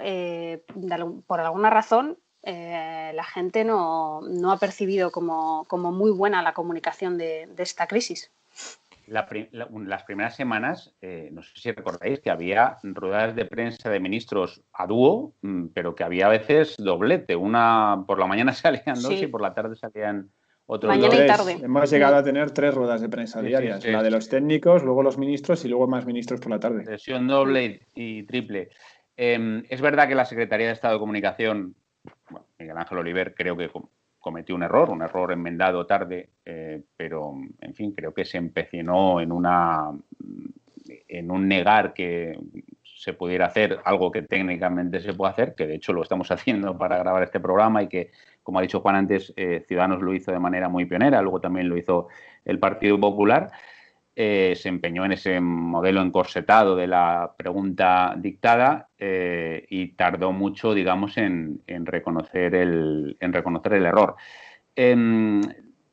por alguna razón la gente no ha percibido como muy buena la comunicación de esta crisis. Las primeras semanas, no sé si recordáis que había ruedas de prensa de ministros a dúo, pero que había a veces doblete. Una por la mañana salían dos y por la tarde salían otros mañana dos. Y tarde. Hemos llegado a tener 3 ruedas de prensa diarias. La de los técnicos, luego los ministros y luego más ministros por la tarde. Sesión doble y triple. Es verdad que la Secretaría de Estado de Comunicación, Miguel Ángel Oliver, creo que cometió un error enmendado tarde, pero, en fin, creo que se empecinó en un negar que se pudiera hacer algo que técnicamente se puede hacer, que de hecho lo estamos haciendo para grabar este programa y que, como ha dicho Juan antes, Ciudadanos lo hizo de manera muy pionera, luego también lo hizo el Partido Popular. Se empeñó en ese modelo encorsetado de la pregunta dictada y tardó mucho, digamos, en reconocer el error.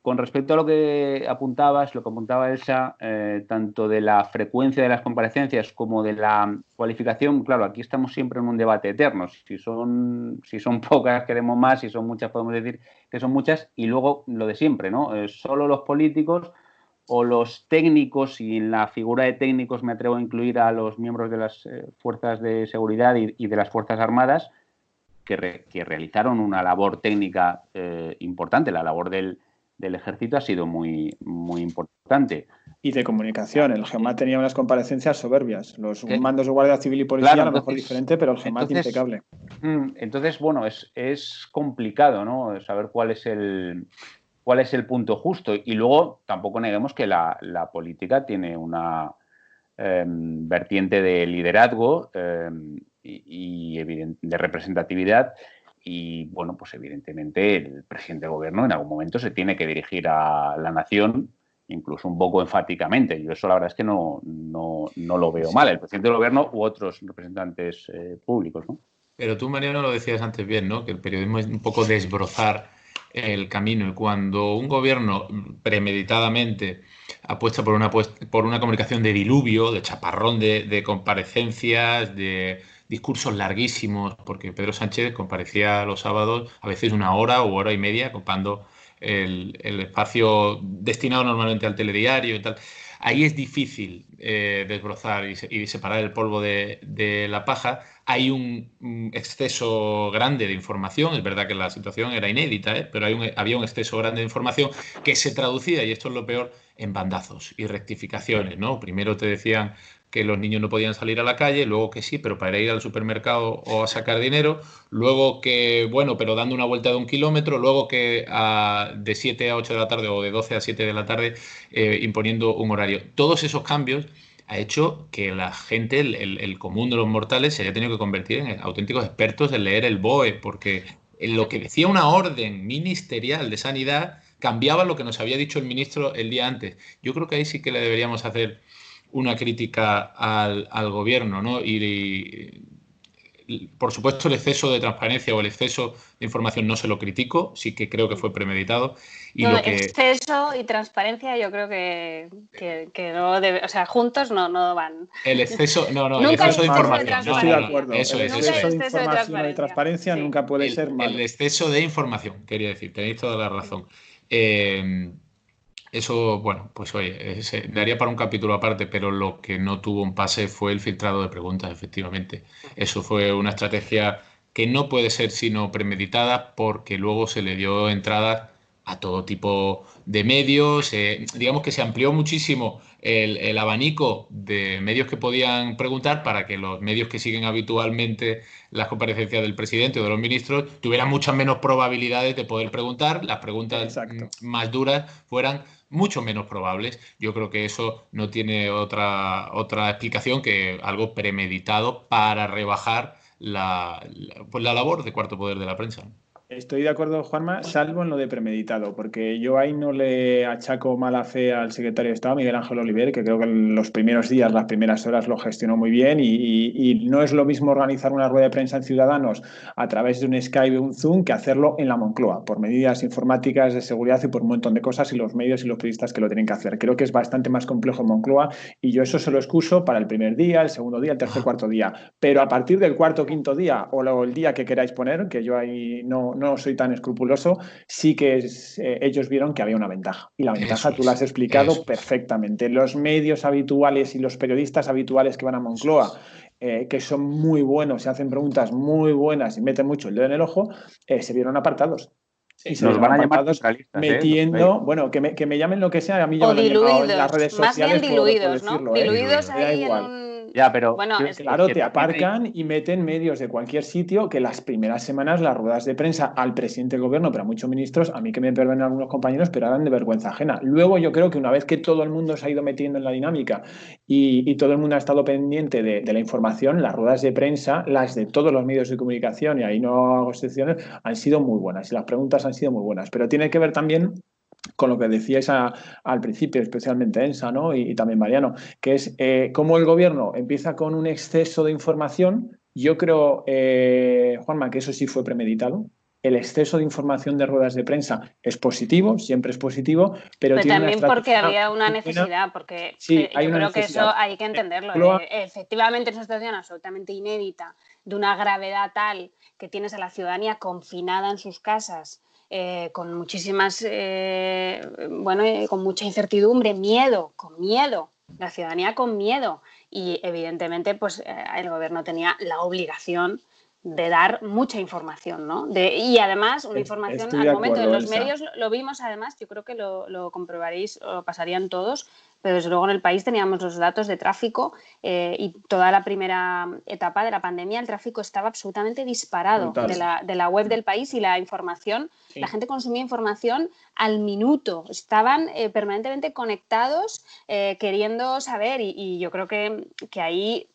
Con respecto a lo que apuntaba Elsa, tanto de la frecuencia de las comparecencias como de la cualificación, claro, aquí estamos siempre en un debate eterno. Si son pocas, queremos más, si son muchas, podemos decir que son muchas, y luego lo de siempre, ¿no? Solo los políticos o los técnicos, y en la figura de técnicos me atrevo a incluir a los miembros de las fuerzas de seguridad y de las Fuerzas Armadas, que realizaron una labor técnica importante. La labor del Ejército ha sido muy, muy importante. Y de comunicación. El GEMAT tenía unas comparecencias soberbias. Los mandos de Guardia Civil y Policía, claro, a lo mejor diferente, pero el GEMAT impecable. Entonces, bueno, es complicado, ¿no? Saber cuál es el punto justo. Y luego tampoco neguemos que la política tiene una vertiente de liderazgo y de representatividad. Y, bueno, pues evidentemente el presidente del gobierno en algún momento se tiene que dirigir a la nación, incluso un poco enfáticamente. Yo eso la verdad es que no lo veo mal, el presidente del gobierno u otros representantes públicos, ¿no? Pero tú, Mariano, lo decías antes bien, ¿no? Que el periodismo es un poco desbrozar el camino, y cuando un gobierno premeditadamente apuesta por una comunicación de diluvio, de chaparrón de comparecencias, de discursos larguísimos, porque Pedro Sánchez comparecía los sábados a veces 1 hora o 1 hora y media, ocupando el espacio destinado normalmente al telediario y tal. Ahí es difícil desbrozar y separar el polvo de la paja. Hay un exceso grande de información. Es verdad que la situación era inédita, pero había un exceso grande de información que se traducía, y esto es lo peor, en bandazos y rectificaciones, ¿no? Primero te decían que los niños no podían salir a la calle, luego que sí, pero para ir al supermercado o a sacar dinero, luego que, bueno, pero dando una vuelta de 1 kilómetro, luego que de 7 a 8 de la tarde o de 12 a 7 de la tarde imponiendo un horario. Todos esos cambios ha hecho que la gente, el común de los mortales, se haya tenido que convertir en auténticos expertos en leer el BOE, porque en lo que decía una orden ministerial de sanidad cambiaba lo que nos había dicho el ministro el día antes. Yo creo que ahí sí que le deberíamos hacer una crítica al gobierno, ¿no? Y por supuesto el exceso de transparencia o el exceso de información no se lo critico, sí que creo que fue premeditado. Y no, exceso y transparencia yo creo que no debe, o sea, juntos no van. El exceso, el nunca exceso de información. Yo estoy de acuerdo. Eso el exceso de información y transparencia nunca puede ser malo. El exceso de información, quería decir, tenéis toda la razón. Eso, bueno, pues oye, se daría para un capítulo aparte, pero lo que no tuvo un pase fue el filtrado de preguntas, efectivamente. Eso fue una estrategia que no puede ser sino premeditada, porque luego se le dio entrada a todo tipo de medios. Digamos que se amplió muchísimo el abanico de medios que podían preguntar para que los medios que siguen habitualmente las comparecencias del presidente o de los ministros tuvieran muchas menos probabilidades de poder preguntar. Las preguntas más duras fueran mucho menos probables. Yo creo que eso no tiene otra explicación que algo premeditado para rebajar la labor de cuarto poder de la prensa. Estoy de acuerdo, Juanma, salvo en lo de premeditado, porque yo ahí no le achaco mala fe al secretario de Estado, Miguel Ángel Oliver, que creo que en los primeros días, las primeras horas lo gestionó muy bien y no es lo mismo organizar una rueda de prensa en Ciudadanos a través de un Skype o un Zoom que hacerlo en la Moncloa, por medidas informáticas de seguridad y por un montón de cosas y los medios y los periodistas que lo tienen que hacer. Creo que es bastante más complejo en Moncloa y yo eso se lo excuso para el primer día, el segundo día, el tercer, cuarto día. Pero a partir del cuarto o quinto día o el día que queráis poner, que yo ahí no soy tan escrupuloso, sí que ellos vieron que había una ventaja. Y la ventaja tú la has explicado perfectamente. Los medios habituales y los periodistas habituales que van a Moncloa, que son muy buenos, se hacen preguntas muy buenas y meten mucho el dedo en el ojo, se vieron apartados. Y se nos van a llamar metiendo, bueno, que me llamen lo que sea, a mí ya o me diluidos, en las redes más sociales bien diluidos, por decirlo, ¿no? Diluidos ahí en un... Ya, pero bueno, claro, te aparcan y meten medios de cualquier sitio que las primeras semanas las ruedas de prensa al presidente del gobierno, pero a muchos ministros, a mí que me perdonen algunos compañeros, pero eran de vergüenza ajena. Luego yo creo que una vez que todo el mundo se ha ido metiendo en la dinámica y todo el mundo ha estado pendiente de la información, las ruedas de prensa, las de todos los medios de comunicación, y ahí no hago excepciones, han sido muy buenas y las preguntas han sido muy buenas. Pero tiene que ver también con lo que decíais al principio, especialmente Ensa, ¿no? y también Mariano, que es cómo el gobierno empieza con un exceso de información. Yo creo, Juanma, que eso sí fue premeditado. El exceso de información de ruedas de prensa es positivo, siempre es positivo, pero tiene también una porque había una necesidad, porque sí, yo creo que eso hay que entenderlo. Efectivamente, es una situación absolutamente inédita, de una gravedad tal que tienes a la ciudadanía confinada en sus casas, con muchísimas, con mucha incertidumbre, con miedo, la ciudadanía con miedo, y evidentemente pues el gobierno tenía la obligación de dar mucha información, ¿no? Y además una información al momento en los medios lo vimos, además, yo creo que lo comprobaréis, lo pasarían todos, pero desde luego en el país teníamos los datos de tráfico y toda la primera etapa de la pandemia el tráfico estaba absolutamente disparado de la web del país y la información, la gente consumía información al minuto, estaban permanentemente conectados queriendo saber y yo creo que ahí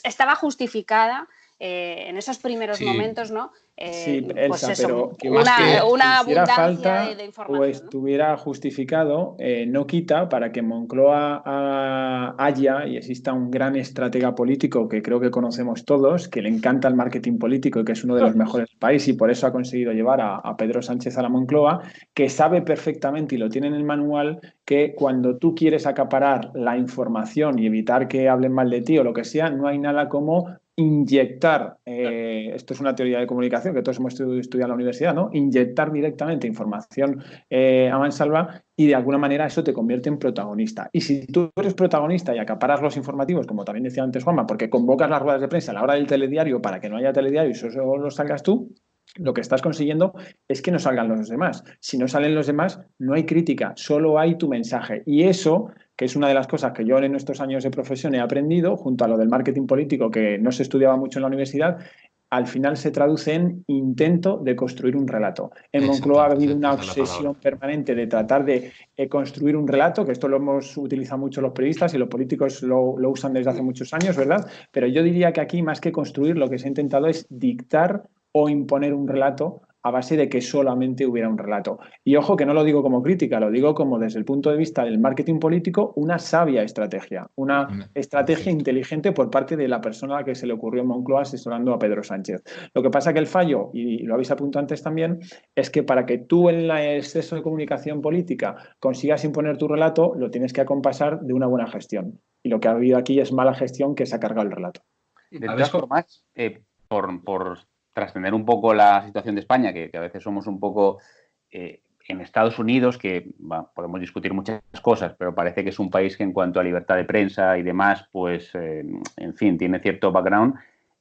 estaba justificada en esos primeros momentos, ¿no? Sí, Elsa, pues eso, pero que una abundancia falta de información, o estuviera justificado, no quita para que Moncloa haya y exista un gran estratega político que creo que conocemos todos, que le encanta el marketing político y que es uno de los mejores del país y por eso ha conseguido llevar a Pedro Sánchez a la Moncloa, que sabe perfectamente y lo tiene en el manual que cuando tú quieres acaparar la información y evitar que hablen mal de ti o lo que sea, no hay nada como inyectar, esto es una teoría de comunicación que todos hemos estudiado en la universidad, ¿no? Inyectar directamente información a mansalva y de alguna manera eso te convierte en protagonista. Y si tú eres protagonista y acaparas los informativos, como también decía antes Juanma, porque convocas las ruedas de prensa a la hora del telediario para que no haya telediario y eso lo salgas tú, lo que estás consiguiendo es que no salgan los demás. Si no salen los demás, no hay crítica, solo hay tu mensaje. Y eso, que es una de las cosas que yo en estos años de profesión he aprendido, junto a lo del marketing político, que no se estudiaba mucho en la universidad, al final se traduce en intento de construir un relato. En Moncloa ha habido una obsesión permanente de tratar de construir un relato, que esto lo hemos utilizado mucho los periodistas y los políticos lo usan desde hace muchos años, ¿verdad? Pero yo diría que aquí, más que construir, lo que se ha intentado es dictar o imponer un relato a base de que solamente hubiera un relato. Y ojo que no lo digo como crítica, lo digo como desde el punto de vista del marketing político, una sabia estrategia, una estrategia inteligente por parte de la persona a la que se le ocurrió en Moncloa asesorando a Pedro Sánchez. Lo que pasa que el fallo, y lo habéis apuntado antes también, es que para que tú en el exceso de comunicación política consigas imponer tu relato, lo tienes que acompasar de una buena gestión. Y lo que ha habido aquí es mala gestión que se ha cargado el relato. De todas formas, por trascender un poco la situación de España, que a veces somos un poco en Estados Unidos, que podemos discutir muchas cosas, pero parece que es un país que en cuanto a libertad de prensa y demás, pues, en fin, tiene cierto background.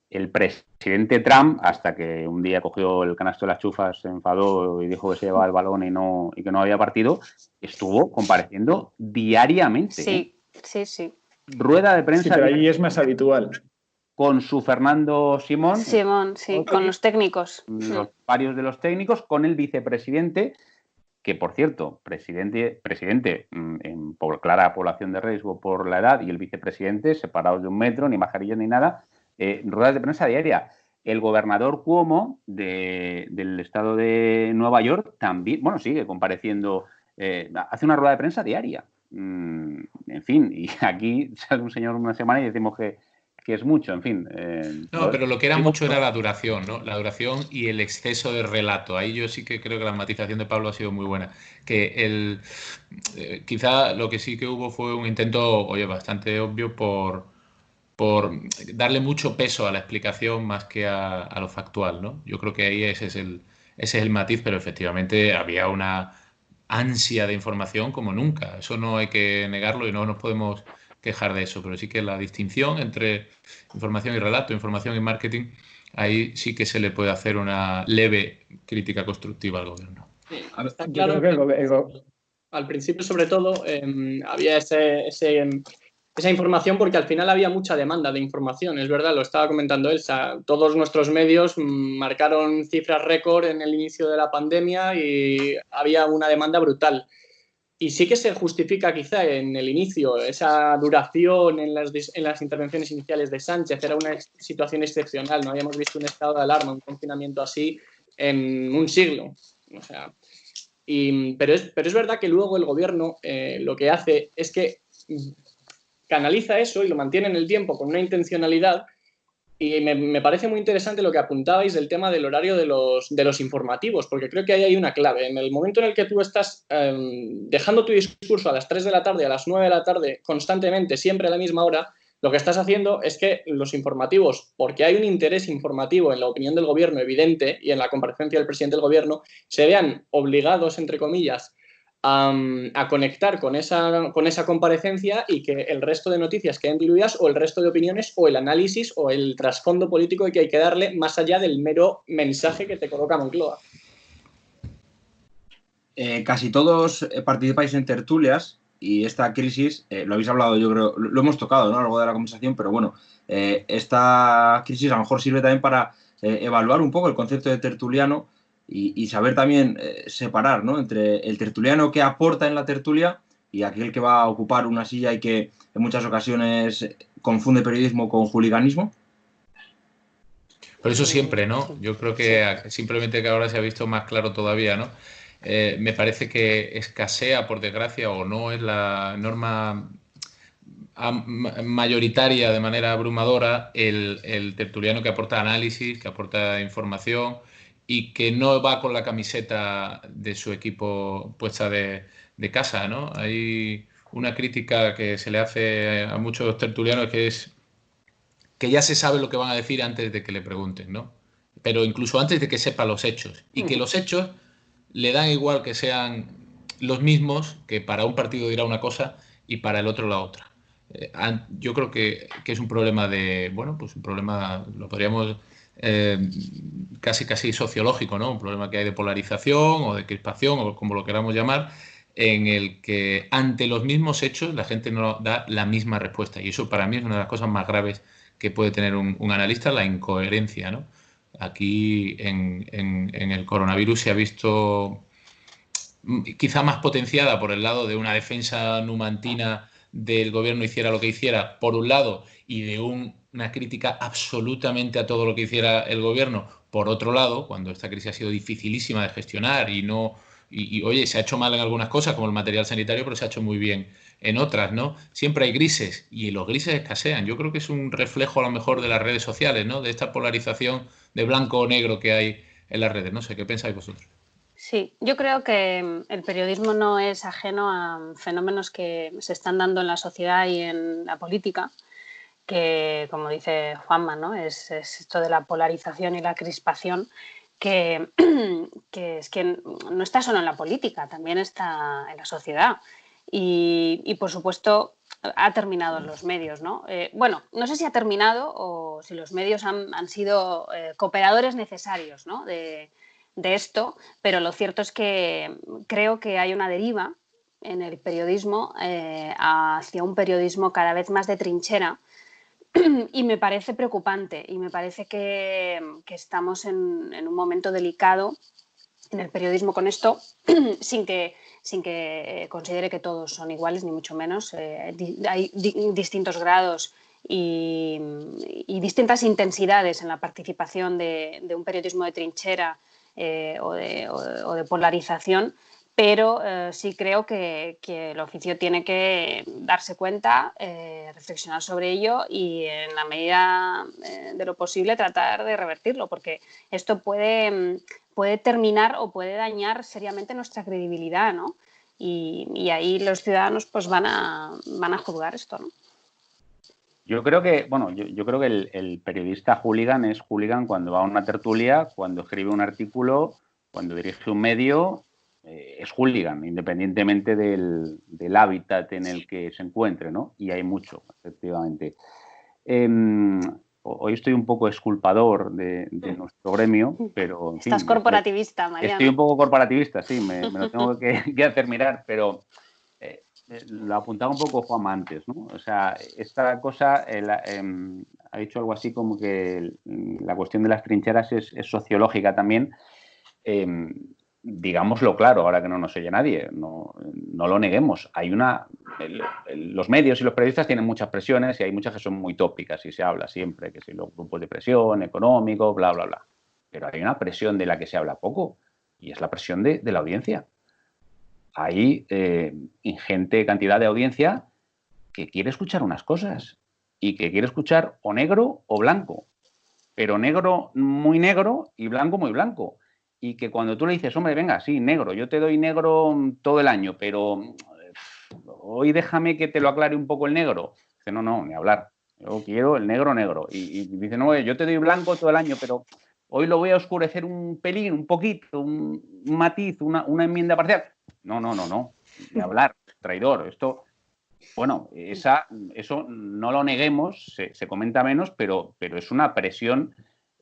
el presidente Trump, hasta que un día cogió el canasto de las chufas, se enfadó y dijo que se llevaba el balón y que no había partido, estuvo compareciendo diariamente. Sí, sí, sí. Rueda de prensa. Sí, pero ahí es más habitual. Con su Fernando Simón. Simón, sí, con los técnicos. Varios de los técnicos, con el vicepresidente, que por cierto, presidente por clara población de riesgo por la edad, y el vicepresidente separados de 1 metro, ni mascarilla ni nada, ruedas de prensa diaria. El gobernador Cuomo del estado de Nueva York también, bueno, sigue compareciendo, hace una rueda de prensa diaria. En fin, y aquí sale un señor una semana y decimos que es mucho, en fin. No, pero lo que era mucho era la duración, ¿no? La duración y el exceso de relato. Ahí yo sí que creo que la matización de Pablo ha sido muy buena. Que quizá lo que sí que hubo fue un intento, bastante obvio por darle mucho peso a la explicación más que a lo factual, ¿no? Yo creo que ahí ese es el matiz, pero efectivamente había una ansia de información como nunca. Eso no hay que negarlo y no nos podemos quejar de eso, pero sí que la distinción entre información y relato, información y marketing, ahí sí que se le puede hacer una leve crítica constructiva al gobierno. Sí, está claro que al principio, sobre todo, había esa información porque al final había mucha demanda de información, es verdad, lo estaba comentando Elsa. Todos nuestros medios marcaron cifras récord en el inicio de la pandemia y había una demanda brutal. Y sí que se justifica quizá en el inicio esa duración en las intervenciones iniciales de Sánchez. Era una situación excepcional, no habíamos visto un estado de alarma, un confinamiento así en un siglo. O sea, pero es verdad que luego el gobierno lo que hace es que canaliza eso y lo mantiene en el tiempo con una intencionalidad. Y me parece muy interesante lo que apuntabais del tema del horario de los informativos, porque creo que ahí hay una clave. En el momento en el que tú estás dejando tu discurso a las 3 de la tarde, a las 9 de la tarde, constantemente, siempre a la misma hora, lo que estás haciendo es que los informativos, porque hay un interés informativo en la opinión del gobierno evidente y en la comparecencia del presidente del gobierno, se vean obligados, entre comillas, a conectar con esa comparecencia y que el resto de noticias queden diluidas, o el resto de opiniones, o el análisis, o el trasfondo político que hay que darle más allá del mero mensaje que te coloca Moncloa. Casi todos participáis en tertulias y esta crisis, lo habéis hablado, yo creo, lo hemos tocado, ¿no? A lo largo de la conversación, pero bueno, esta crisis a lo mejor sirve también para evaluar un poco el concepto de tertuliano y saber también separar, ¿no? Entre el tertuliano que aporta en la tertulia y aquel que va a ocupar una silla y que en muchas ocasiones confunde periodismo con juliganismo. Por eso siempre, ¿no? Yo creo que simplemente que ahora se ha visto más claro todavía, ¿no? Me parece que escasea, por desgracia, o no es la norma mayoritaria de manera abrumadora el tertuliano que aporta análisis, que aporta información y que no va con la camiseta de su equipo puesta de casa, ¿no? Hay una crítica que se le hace a muchos tertulianos que es que ya se sabe lo que van a decir antes de que le pregunten, ¿no? Pero incluso antes de que sepa los hechos. Y que los hechos le dan igual que sean los mismos, que para un partido dirá una cosa y para el otro la otra. Yo creo que es un problema pues un problema, lo podríamos casi sociológico, ¿no? Un problema que hay de polarización o de crispación, o como lo queramos llamar, en el que ante los mismos hechos la gente no da la misma respuesta. Y eso para mí es una de las cosas más graves que puede tener un analista, la incoherencia, ¿no? Aquí en el coronavirus se ha visto quizá más potenciada por el lado de una defensa numantina del gobierno hiciera lo que hiciera, por un lado, y de una crítica absolutamente a todo lo que hiciera el gobierno, por otro lado, cuando esta crisis ha sido dificilísima de gestionar y oye, se ha hecho mal en algunas cosas, como el material sanitario, pero se ha hecho muy bien en otras, ¿no? Siempre hay grises y los grises escasean. Yo creo que es un reflejo a lo mejor de las redes sociales, ¿no? De esta polarización de blanco o negro que hay en las redes. No sé, ¿qué pensáis vosotros? Sí, yo creo que el periodismo no es ajeno a fenómenos que se están dando en la sociedad y en la política, que, como dice Juanma, ¿no? Es esto de la polarización y la crispación que es que no está solo en la política, también está en la sociedad. Y por supuesto, ha terminado en los medios, ¿no? Bueno, no sé si ha terminado o si los medios han sido cooperadores necesarios, ¿no? de esto, pero lo cierto es que creo que hay una deriva en el periodismo hacia un periodismo cada vez más de trinchera y me parece preocupante y me parece que estamos en un momento delicado en el periodismo con esto, sin que considere que todos son iguales, ni mucho menos. Hay distintos grados y distintas intensidades en la participación de un periodismo de trinchera o de polarización, pero sí creo que el oficio tiene que darse cuenta, reflexionar sobre ello y en la medida de lo posible tratar de revertirlo, porque esto puede terminar o puede dañar seriamente nuestra credibilidad, ¿no? Y ahí los ciudadanos pues van a juzgar esto, ¿no? Yo creo que, bueno, yo creo que el periodista hooligan es hooligan cuando va a una tertulia, cuando escribe un artículo, cuando dirige un medio, es hooligan, independientemente del hábitat en el que se encuentre, ¿no? Y hay mucho, efectivamente. Hoy estoy un poco exculpador de nuestro gremio, pero... En Estás fin, corporativista, Mariano. Estoy un poco corporativista, sí, me lo tengo que hacer mirar, pero lo apuntaba un poco Juanma antes, ¿no? O sea, esta cosa ha dicho algo así como que la cuestión de las trincheras es sociológica también. Digámoslo claro, ahora que no nos oye nadie, no lo neguemos. Hay los medios y los periodistas tienen muchas presiones y hay muchas que son muy tópicas y se habla siempre, que si los grupos de presión, económico, bla, bla, bla. Pero hay una presión de la que se habla poco y es la presión de la audiencia. Hay ingente cantidad de audiencia que quiere escuchar unas cosas y que quiere escuchar o negro o blanco, pero negro muy negro y blanco muy blanco. Y que cuando tú le dices, hombre, venga, sí, negro, yo te doy negro todo el año, pero hoy déjame que te lo aclare un poco el negro. Dice, no, ni hablar. Yo quiero el negro. Y dice, no, yo te doy blanco todo el año, pero hoy lo voy a oscurecer un pelín, un poquito, un matiz, una enmienda parcial. No, ni hablar, traidor. Esto, bueno, eso no lo neguemos, se comenta menos, pero es una presión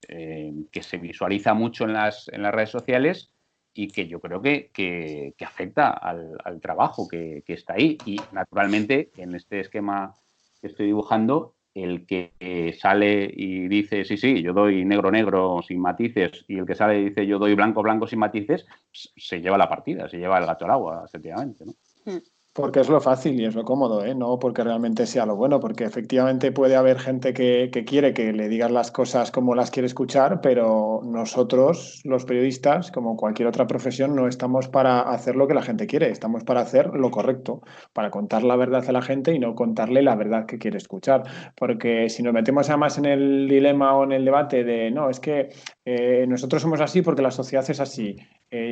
que se visualiza mucho en las redes sociales y que yo creo que afecta al trabajo que está ahí. Y naturalmente, en este esquema que estoy dibujando, el que sale y dice, sí, yo doy negro sin matices, y el que sale y dice, yo doy blanco sin matices, se lleva la partida, se lleva el gato al agua, efectivamente, ¿no? Porque es lo fácil y es lo cómodo, ¿eh? No porque realmente sea lo bueno, porque efectivamente puede haber gente que quiere que le digas las cosas como las quiere escuchar, pero nosotros, los periodistas, como cualquier otra profesión, no estamos para hacer lo que la gente quiere, estamos para hacer lo correcto, para contar la verdad a la gente y no contarle la verdad que quiere escuchar. Porque si nos metemos además en el dilema o en el debate de, no, es que nosotros somos así porque la sociedad es así,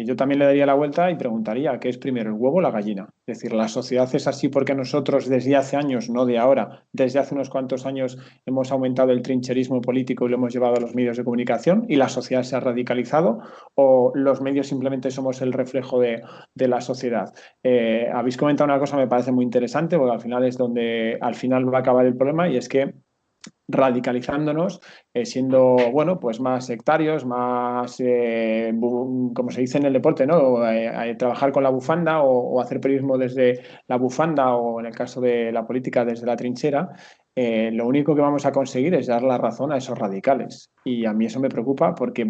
yo también le daría la vuelta y preguntaría, ¿qué es primero, el huevo o la gallina? Es decir, la sociedad es así porque nosotros desde hace años, no de ahora, desde hace unos cuantos años hemos aumentado el trincherismo político y lo hemos llevado a los medios de comunicación y la sociedad se ha radicalizado, o los medios simplemente somos el reflejo de la sociedad. Habéis comentado una cosa que me parece muy interesante, porque al final es donde al final va a acabar el problema, y es que radicalizándonos, siendo, bueno, pues más sectarios, más, como se dice en el deporte, ¿no? Trabajar con la bufanda o hacer periodismo desde la bufanda, o en el caso de la política desde la trinchera, lo único que vamos a conseguir es dar la razón a esos radicales. Y a mí eso me preocupa porque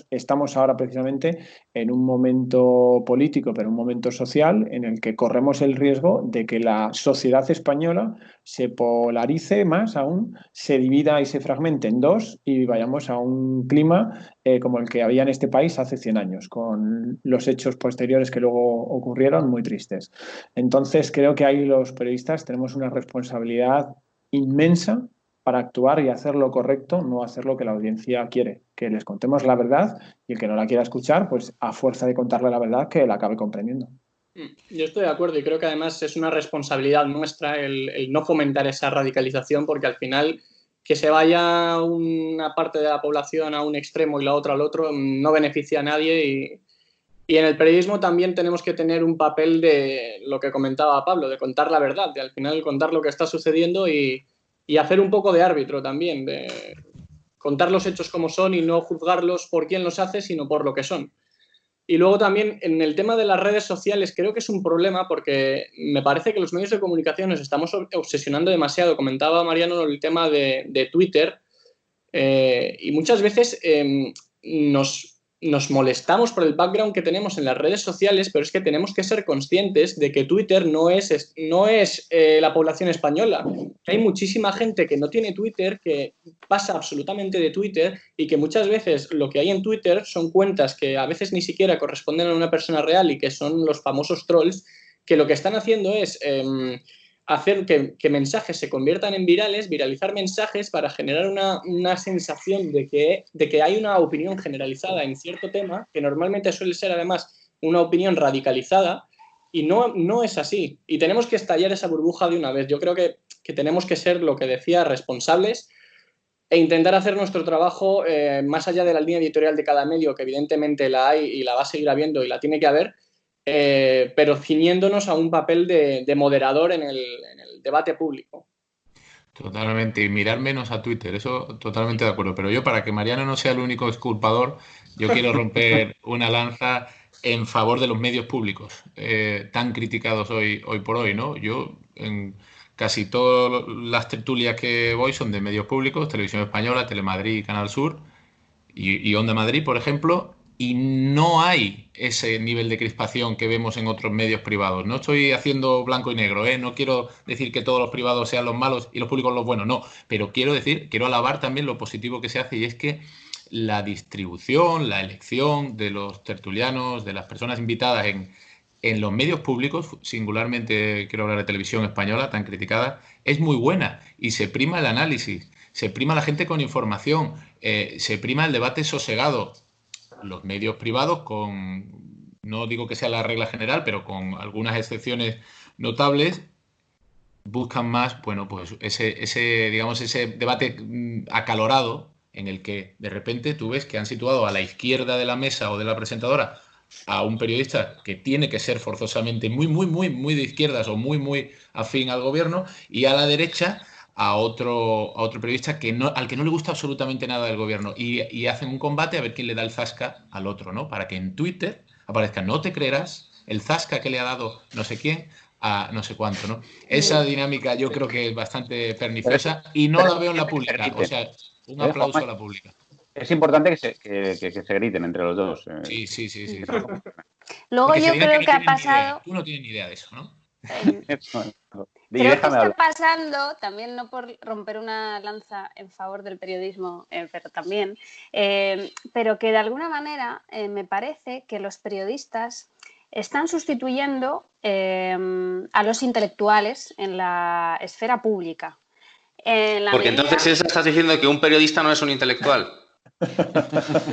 estamos ahora precisamente en un momento político, pero un momento social en el que corremos el riesgo de que la sociedad española se polarice más aún, se divida y se fragmente en dos y vayamos a un clima como el que había en este país hace 100 años, con los hechos posteriores que luego ocurrieron muy tristes. Entonces creo que ahí los periodistas tenemos una responsabilidad inmensa para actuar y hacer lo correcto, no hacer lo que la audiencia quiere, que les contemos la verdad, y el que no la quiera escuchar, pues a fuerza de contarle la verdad, que la acabe comprendiendo. Yo estoy de acuerdo y creo que además es una responsabilidad nuestra el no fomentar esa radicalización, porque al final que se vaya una parte de la población a un extremo y la otra al otro no beneficia a nadie Y en el periodismo también tenemos que tener un papel de lo que comentaba Pablo, de contar la verdad, de al final contar lo que está sucediendo y hacer un poco de árbitro también, de contar los hechos como son y no juzgarlos por quién los hace, sino por lo que son. Y luego también en el tema de las redes sociales creo que es un problema porque me parece que los medios de comunicación nos estamos obsesionando demasiado. Comentaba Mariano el tema de Twitter y muchas veces nos molestamos por el background que tenemos en las redes sociales, pero es que tenemos que ser conscientes de que Twitter no es la población española. Hay muchísima gente que no tiene Twitter, que pasa absolutamente de Twitter y que muchas veces lo que hay en Twitter son cuentas que a veces ni siquiera corresponden a una persona real y que son los famosos trolls, que lo que están haciendo es hacer que mensajes se conviertan en virales, viralizar mensajes para generar una sensación de que hay una opinión generalizada en cierto tema, que normalmente suele ser además una opinión radicalizada, y no es así. Y tenemos que estallar esa burbuja de una vez. Yo creo que tenemos que ser, lo que decía, responsables e intentar hacer nuestro trabajo más allá de la línea editorial de cada medio, que evidentemente la hay y la va a seguir habiendo y la tiene que haber, pero ciñéndonos a un papel de moderador en el debate público. Totalmente, y mirar menos a Twitter, eso totalmente de acuerdo. Pero yo, para que Mariano no sea el único exculpador, yo quiero romper una lanza en favor de los medios públicos, tan criticados hoy por hoy, ¿no? Yo, en casi todas las tertulias que voy son de medios públicos, Televisión Española, Telemadrid, Canal Sur y Onda Madrid, por ejemplo, y no hay ese nivel de crispación que vemos en otros medios privados. No estoy haciendo blanco y negro, no quiero decir que todos los privados sean los malos y los públicos los buenos, no, pero quiero alabar también lo positivo que se hace, y es que la distribución, la elección de los tertulianos, de las personas invitadas en los medios públicos, singularmente quiero hablar de Televisión Española, tan criticada, es muy buena, y se prima el análisis, se prima la gente con información, se prima el debate sosegado. Los medios privados, no digo que sea la regla general, pero con algunas excepciones notables, buscan más, bueno, pues ese debate acalorado, en el que de repente tú ves que han situado a la izquierda de la mesa o de la presentadora a un periodista que tiene que ser forzosamente muy de izquierdas o muy afín al gobierno, y a la derecha a otro periodista al que no le gusta absolutamente nada del gobierno, y hacen un combate a ver quién le da el zasca al otro, ¿no? Para que en Twitter aparezca, no te creerás, el zasca que le ha dado no sé quién a no sé cuánto, ¿no? Esa dinámica yo creo que es bastante perniciosa y no la veo en la pública. O sea, un aplauso a la pública. Es importante que se griten entre los dos. Sí. Luego yo creo que ha pasado... Tú no tienes ni idea de eso, ¿no? Creo que está pasando, también no por romper una lanza en favor del periodismo, pero también, pero que de alguna manera me parece que los periodistas están sustituyendo a los intelectuales en la esfera pública. Porque entonces estás diciendo que un periodista no es un intelectual.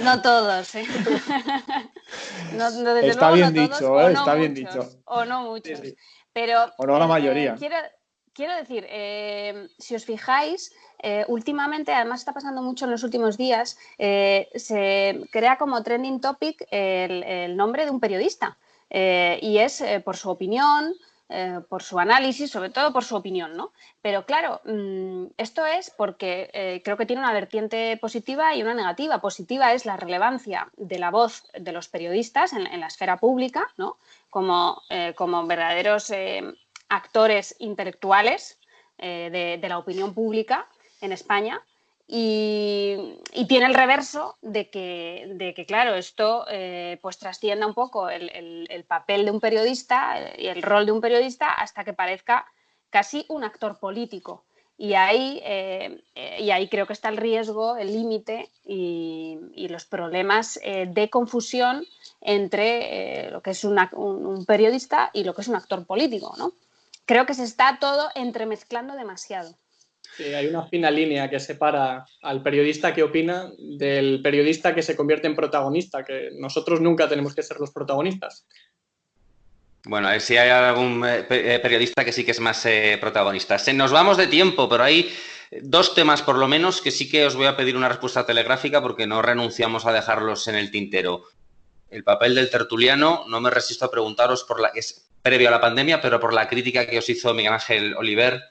No todos, ¿eh? Está bien dicho, está bien dicho. O no muchos. Sí. Pero, o no la mayoría. Quiero decir, si os fijáis, últimamente, además está pasando mucho en los últimos días, se crea como trending topic el nombre de un periodista. Y es por su opinión, por su análisis, sobre todo por su opinión, ¿no? Pero claro, esto es porque creo que tiene una vertiente positiva y una negativa. Positiva es la relevancia de la voz de los periodistas en la esfera pública, ¿no? Como verdaderos actores intelectuales de la opinión pública en España. Y tiene el reverso de que claro, esto pues trascienda un poco el papel de un periodista y el rol de un periodista hasta que parezca casi un actor político. Y ahí creo que está el riesgo, el límite y los problemas de confusión entre lo que es un periodista y lo que es un actor político, ¿no? Creo que se está todo entremezclando demasiado. Sí, hay una fina línea que separa al periodista que opina del periodista que se convierte en protagonista, que nosotros nunca tenemos que ser los protagonistas. Bueno, a ver si hay algún periodista que sí que es más protagonista. Nos vamos de tiempo, pero hay dos temas por lo menos que sí que os voy a pedir una respuesta telegráfica porque no renunciamos a dejarlos en el tintero. el papel del tertuliano, no me resisto a preguntaros es previo a la pandemia, pero por la crítica que os hizo Miguel Ángel Oliver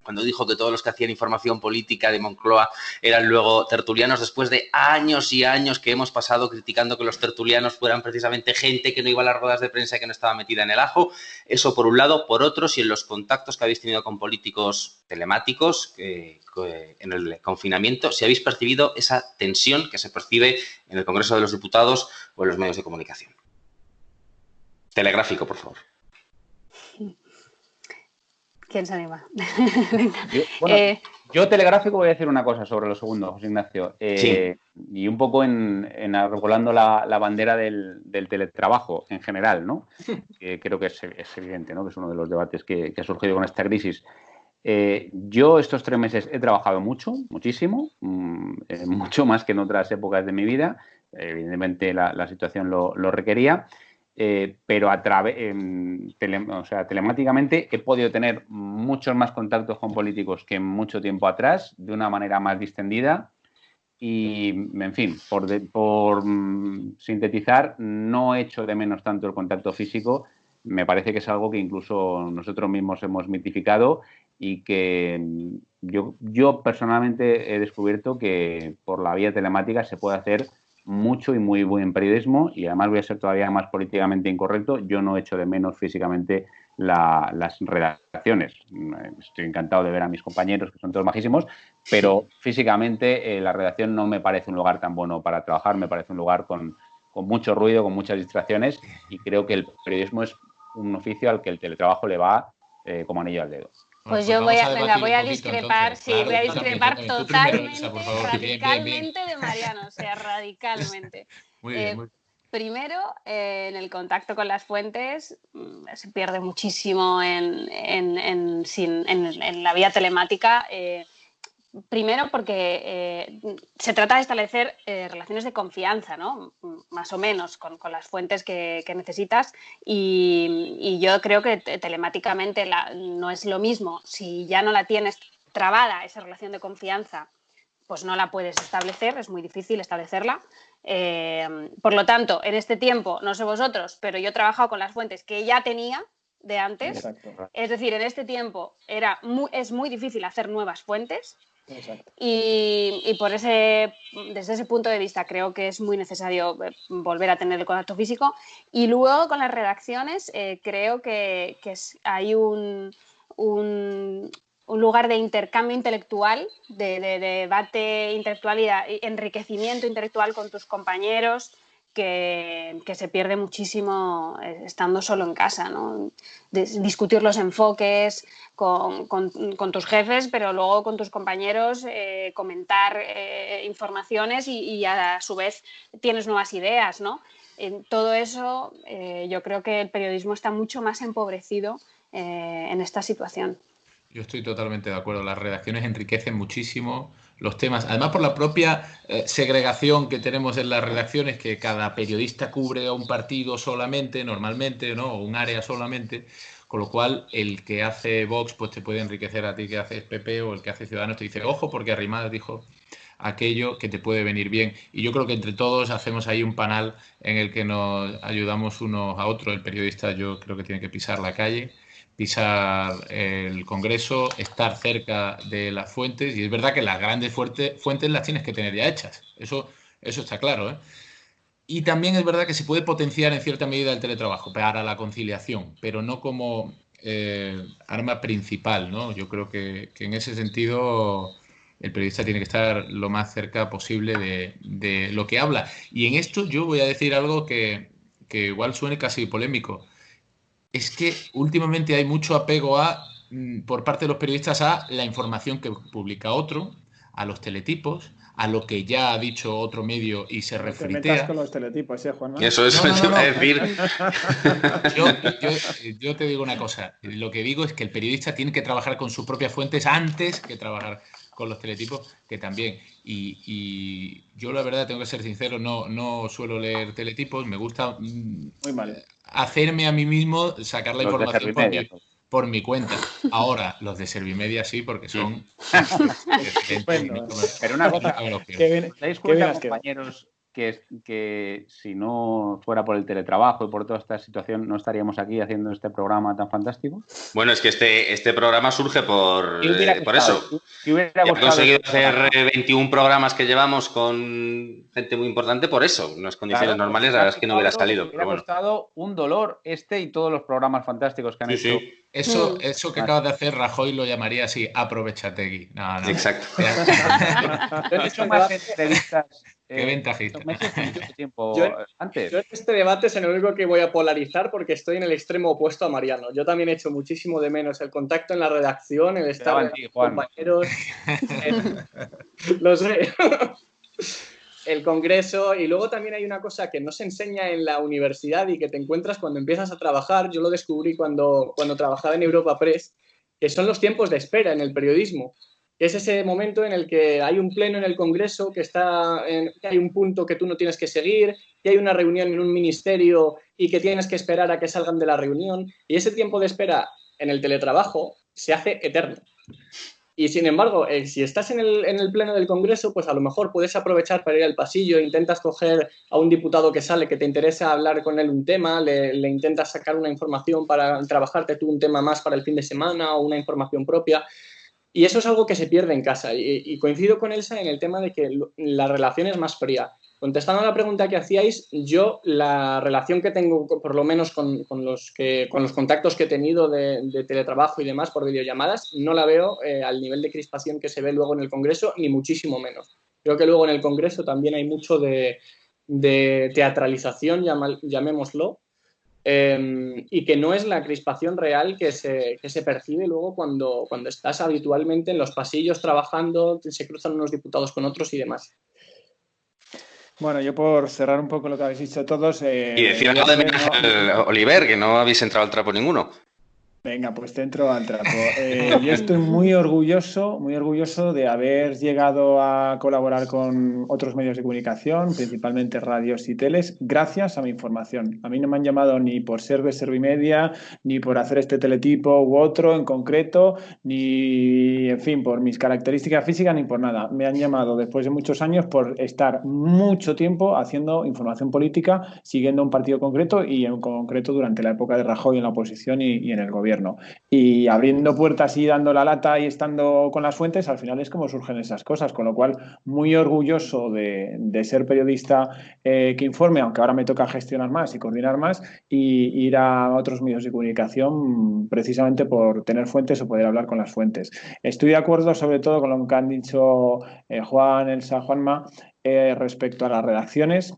cuando dijo que todos los que hacían información política de Moncloa eran luego tertulianos, después de años y años que hemos pasado criticando que los tertulianos fueran precisamente gente que no iba a las ruedas de prensa y que no estaba metida en el ajo. Eso por un lado. Por otro, si en los contactos que habéis tenido con políticos telemáticos en el confinamiento, si habéis percibido esa tensión que se percibe en el Congreso de los Diputados o en los medios de comunicación. Telegráfico, por favor. ¿Quién se anima? Yo telegráfico voy a decir una cosa sobre lo segundo, José Ignacio. Sí. Y un poco regulando la bandera del teletrabajo en general, ¿no? Que creo que es evidente, ¿no? Que es uno de los debates que ha surgido con esta crisis. Yo estos 3 meses he trabajado muchísimo, mucho más que en otras épocas de mi vida. Evidentemente la situación lo requería. Pero telemáticamente he podido tener muchos más contactos con políticos que en mucho tiempo atrás, de una manera más distendida y, en fin, por sintetizar, no echo de menos tanto el contacto físico. Me parece que es algo que incluso nosotros mismos hemos mitificado y que yo personalmente he descubierto que por la vía telemática se puede hacer mucho y muy buen periodismo, y además voy a ser todavía más políticamente incorrecto. Yo no echo de menos físicamente las redacciones. Estoy encantado de ver a mis compañeros, que son todos majísimos, pero físicamente la redacción no me parece un lugar tan bueno para trabajar. Me parece un lugar con mucho ruido, con muchas distracciones, y creo que el periodismo es un oficio al que el teletrabajo le va como anillo al dedo. Pues yo voy a discrepar, entonces. Sí, claro, voy a discrepar totalmente, radicalmente de Mariano, o sea, radicalmente. Muy bien. Primero, en el contacto con las fuentes se pierde muchísimo en la vía telemática. Primero porque se trata de establecer relaciones de confianza, ¿no? Más o menos, con las fuentes que necesitas, y yo creo que telemáticamente no es lo mismo. Si ya no la tienes trabada, esa relación de confianza, pues no la puedes establecer, es muy difícil establecerla. Por lo tanto, en este tiempo, no sé vosotros, pero yo he trabajado con las fuentes que ya tenía de antes. Exacto. Es decir, en este tiempo es muy difícil hacer nuevas fuentes. Exacto. Y desde ese punto de vista creo que es muy necesario volver a tener el contacto físico. Y luego con las redacciones creo que hay un lugar de intercambio intelectual, de debate intelectual y de enriquecimiento intelectual con tus compañeros, que se pierde muchísimo estando solo en casa, ¿no? Discutir los enfoques con tus jefes, pero luego con tus compañeros comentar informaciones y a su vez tienes nuevas ideas, ¿no? En todo eso yo creo que el periodismo está mucho más empobrecido en esta situación. Yo estoy totalmente de acuerdo. Las redacciones enriquecen muchísimo los temas. Además, por la propia segregación que tenemos en las redacciones, que cada periodista cubre a un partido solamente, normalmente, ¿no? O un área solamente. Con lo cual, el que hace Vox pues te puede enriquecer a ti que haces PP, o el que hace Ciudadanos te dice, ojo, porque Arrimadas dijo aquello que te puede venir bien. Y yo creo que entre todos hacemos ahí un panel en el que nos ayudamos unos a otros. El periodista, yo creo que tiene que pisar la calle, pisar el Congreso, estar cerca de las fuentes, y es verdad que las grandes fuentes las tienes que tener ya hechas, eso está claro, ¿eh? Y también es verdad que se puede potenciar en cierta medida el teletrabajo para la conciliación, pero no como arma principal, ¿no? Yo creo que en ese sentido el periodista tiene que estar lo más cerca posible de lo que habla. Y en esto yo voy a decir algo que igual suene casi polémico. Es que últimamente hay mucho apego por parte de los periodistas a la información que publica otro, a los teletipos, a lo que ya ha dicho otro medio y se refritea. Te metas con los teletipos, Juan, ¿no? Eso te iba a decir. Yo te digo una cosa. Lo que digo es que el periodista tiene que trabajar con sus propias fuentes antes que trabajar con los teletipos, que también. Y yo, la verdad, tengo que ser sincero, no suelo leer teletipos. Me gusta hacerme a mí mismo, sacar la información por mi cuenta. Ahora, los de Servimedia sí, porque son... Bueno, pero una cosa, ¿dais cuenta, compañeros, que si no fuera por el teletrabajo y por toda esta situación, no estaríamos aquí haciendo este programa tan fantástico. Bueno, es que este programa surge por eso. Hemos conseguido hacer 21 programas que llevamos con gente muy importante por eso. En las condiciones normales, la verdad es que no hubiera salido. Me ha costado un dolor y todos los programas fantásticos que han hecho. Sí. Eso que acabas de hacer, Rajoy lo llamaría así, aprovechategui. No. Exacto. Yo he hecho más entrevistas. Qué ventajita. Yo en este debate es el único que voy a polarizar porque estoy en el extremo opuesto a Mariano. Yo también he hecho muchísimo de menos el contacto en la redacción, el estar con compañeros. Lo sé. El congreso, y luego también hay una cosa que no se enseña en la universidad y que te encuentras cuando empiezas a trabajar. Yo lo descubrí cuando trabajaba en Europa Press, que son los tiempos de espera en el periodismo. Es ese momento en el que hay un pleno en el Congreso, que hay un punto que tú no tienes que seguir, que hay una reunión en un ministerio y que tienes que esperar a que salgan de la reunión. Y ese tiempo de espera en el teletrabajo se hace eterno. Y sin embargo, si estás en el pleno del Congreso, pues a lo mejor puedes aprovechar para ir al pasillo, intentas coger a un diputado que sale, que te interesa hablar con él un tema, le intentas sacar una información para trabajarte tú un tema más para el fin de semana o una información propia. Y eso es algo que se pierde en casa. Y coincido con Elsa en el tema de que la relación es más fría. Contestando a la pregunta que hacíais, yo la relación que tengo, por lo menos con los contactos que he tenido de teletrabajo y demás por videollamadas, no la veo al nivel de crispación que se ve luego en el Congreso, ni muchísimo menos. Creo que luego en el Congreso también hay mucho de teatralización, llamémoslo, y que no es la crispación real que se percibe luego cuando estás habitualmente en los pasillos trabajando, se cruzan unos diputados con otros y demás. Bueno, yo por cerrar un poco lo que habéis dicho todos... y decir algo de Miguel Oliver, que no habéis entrado al trapo ninguno. Venga, pues te entro al trapo. Yo estoy muy orgulloso de haber llegado a colaborar con otros medios de comunicación, principalmente radios y teles, gracias a mi formación. A mí no me han llamado ni por ser de Servimedia, ni por hacer este teletipo u otro en concreto, ni, en fin, por mis características físicas, ni por nada. Me han llamado después de muchos años por estar mucho tiempo haciendo información política, siguiendo un partido concreto y en concreto durante la época de Rajoy en la oposición y en el gobierno. Y abriendo puertas y dando la lata y estando con las fuentes, al final es como surgen esas cosas, con lo cual muy orgulloso de ser periodista que informe, aunque ahora me toca gestionar más y coordinar más, y ir a otros medios de comunicación precisamente por tener fuentes o poder hablar con las fuentes. Estoy de acuerdo sobre todo con lo que han dicho Juan, Elsa, Juanma respecto a las redacciones,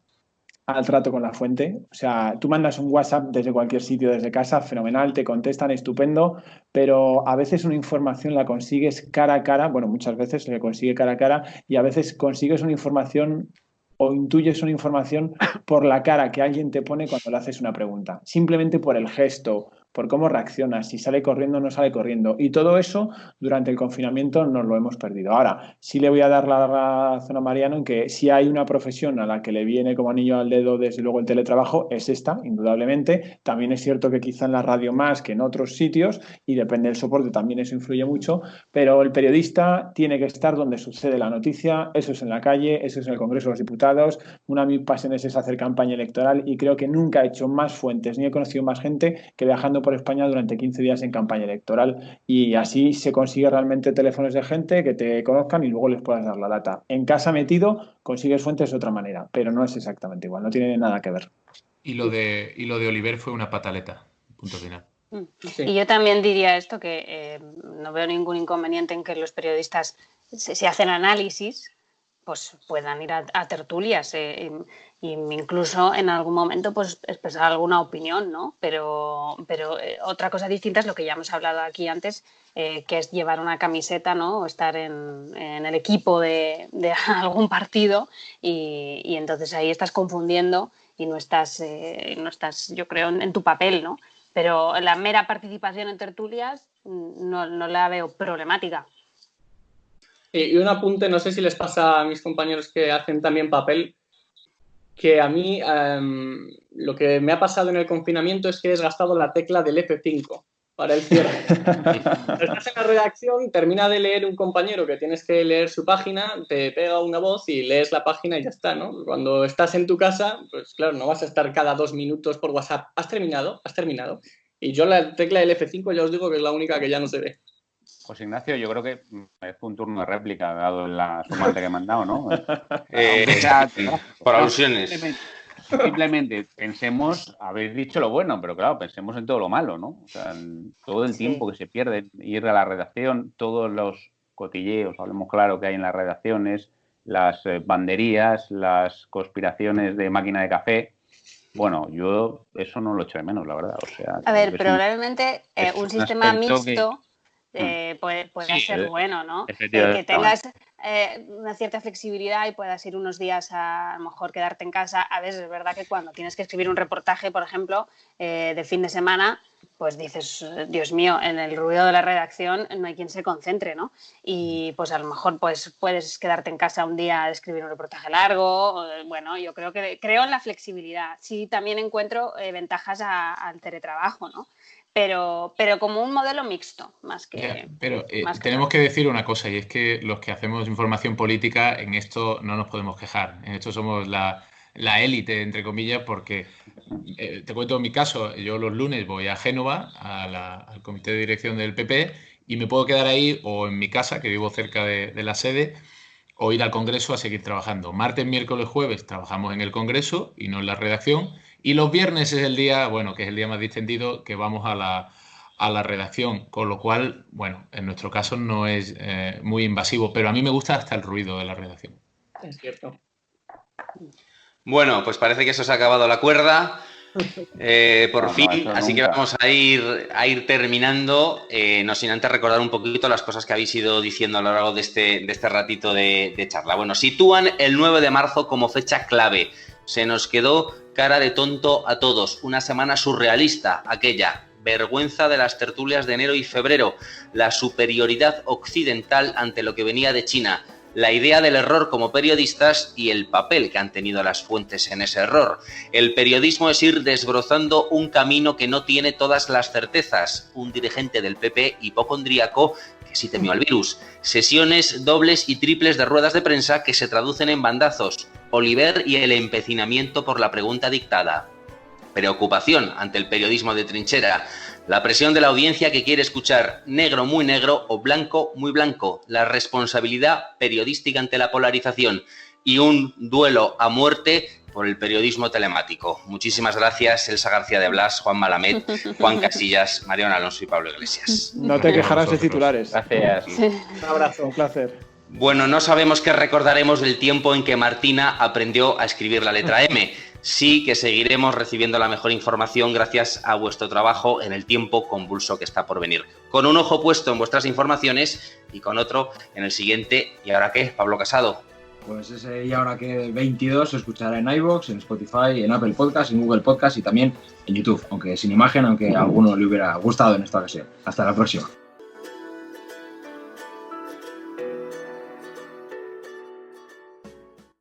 al trato con la fuente. O sea, tú mandas un WhatsApp desde cualquier sitio, desde casa, fenomenal, te contestan, estupendo, pero a veces una información la consigues cara a cara, bueno, muchas veces se consigue cara a cara, y a veces consigues una información o intuyes una información por la cara que alguien te pone cuando le haces una pregunta, simplemente por el gesto, por cómo reaccionas, si sale corriendo o no sale corriendo. Y todo eso durante el confinamiento nos lo hemos perdido. Ahora, sí le voy a dar la razón a Mariano en que si hay una profesión a la que le viene como anillo al dedo desde luego el teletrabajo, es esta, indudablemente. También es cierto que quizá en la radio más que en otros sitios, y depende del soporte, también eso influye mucho, pero el periodista tiene que estar donde sucede la noticia, eso es en la calle, eso es en el Congreso de los Diputados. Una de mis pasiones es hacer campaña electoral y creo que nunca he hecho más fuentes ni he conocido más gente que viajando por España durante 15 días en campaña electoral, y así se consigue realmente teléfonos de gente que te conozcan y luego les puedas dar la lata. En casa metido consigues fuentes de otra manera, pero no es exactamente igual, no tiene nada que ver. Y lo de Oliver fue una pataleta, punto final. Sí. Y yo también diría esto, que no veo ningún inconveniente en que los periodistas, si hacen análisis, pues puedan ir a tertulias y incluso en algún momento pues expresar alguna opinión, ¿no? Pero otra cosa distinta es lo que ya hemos hablado aquí antes, que es llevar una camiseta, ¿no? O estar en el equipo de algún partido y entonces ahí estás confundiendo y no estás yo creo, en tu papel, ¿no? Pero la mera participación en tertulias no la veo problemática. Y un apunte, no sé si les pasa a mis compañeros que hacen también papel, que a mí lo que me ha pasado en el confinamiento es que he desgastado la tecla del F5. para el cierre. Estás en la redacción, termina de leer un compañero que tienes que leer su página, te pega una voz y lees la página y ya está, ¿no? Cuando estás en tu casa, pues claro, no vas a estar cada 2 minutos por WhatsApp. ¿Has terminado? ¿Has terminado? Y yo la tecla del F5 ya os digo que es la única que ya no se ve. Pues Ignacio, yo creo que es un turno de réplica, dado la sumante que me han dado, ¿no? Por alusiones. Simplemente pensemos, habéis dicho lo bueno, pero claro, pensemos en todo lo malo, ¿no? O sea, en todo el tiempo que se pierde, ir a la redacción, todos los cotilleos, hablemos claro, que hay en las redacciones, las banderías, las conspiraciones de máquina de café. Bueno, yo eso no lo echo de menos, la verdad. O sea, a ver, probablemente un sistema mixto puede sí, ser bueno, ¿no? Que tengas una cierta flexibilidad y puedas ir unos días a lo mejor quedarte en casa. A veces es verdad que cuando tienes que escribir un reportaje, por ejemplo, de fin de semana, pues dices, Dios mío, en el ruido de la redacción no hay quien se concentre, ¿no? Y pues a lo mejor pues puedes quedarte en casa un día a escribir un reportaje largo. Bueno, yo creo en la flexibilidad. Sí, también encuentro ventajas al teletrabajo, ¿no? Pero como un modelo mixto, más que... Pero tenemos que decir una cosa, y es que los que hacemos información política, en esto no nos podemos quejar. En esto somos la élite, entre comillas, porque te cuento mi caso. Yo los lunes voy a Génova, al comité de dirección del PP, y me puedo quedar ahí o en mi casa, que vivo cerca de la sede, o ir al Congreso a seguir trabajando. Martes, miércoles, jueves trabajamos en el Congreso y no en la redacción. Y los viernes es el día, bueno, que es el día más distendido, que vamos a la redacción. Con lo cual, bueno, en nuestro caso no es muy invasivo, pero a mí me gusta hasta el ruido de la redacción. Es cierto. Bueno, pues parece que eso se ha acabado la cuerda. Por fin, así que vamos a ir terminando, no sin antes recordar un poquito las cosas que habéis ido diciendo a lo largo de este ratito de charla. Bueno, sitúan el 9 de marzo como fecha clave. Se nos quedó cara de tonto a todos. Una semana surrealista, aquella. Vergüenza de las tertulias de enero y febrero. La superioridad occidental ante lo que venía de China. La idea del error como periodistas y el papel que han tenido las fuentes en ese error. El periodismo es ir desbrozando un camino que no tiene todas las certezas. Un dirigente del PP hipocondríaco que sí temió al virus. Sesiones dobles y triples de ruedas de prensa que se traducen en bandazos. Oliver y el empecinamiento por la pregunta dictada. Preocupación ante el periodismo de trinchera. La presión de la audiencia que quiere escuchar negro muy negro o blanco muy blanco. La responsabilidad periodística ante la polarización. Y un duelo a muerte por el periodismo telemático. Muchísimas gracias, Elsa García de Blas, Juan Malamed, Juan Casillas, Mariano Alonso y Pablo Iglesias. No te quejarás de titulares. Gracias. Un abrazo. Un placer. Bueno, no sabemos qué recordaremos del tiempo en que Martina aprendió a escribir la letra M. Sí que seguiremos recibiendo la mejor información gracias a vuestro trabajo en el tiempo convulso que está por venir. Con un ojo puesto en vuestras informaciones y con otro en el siguiente. ¿Y ahora qué, Pablo Casado? Pues ese y ahora que 22 se escuchará en iVoox, en Spotify, en Apple Podcast, en Google Podcast y también en YouTube, aunque sin imagen, aunque a alguno le hubiera gustado en esta ocasión. Hasta la próxima.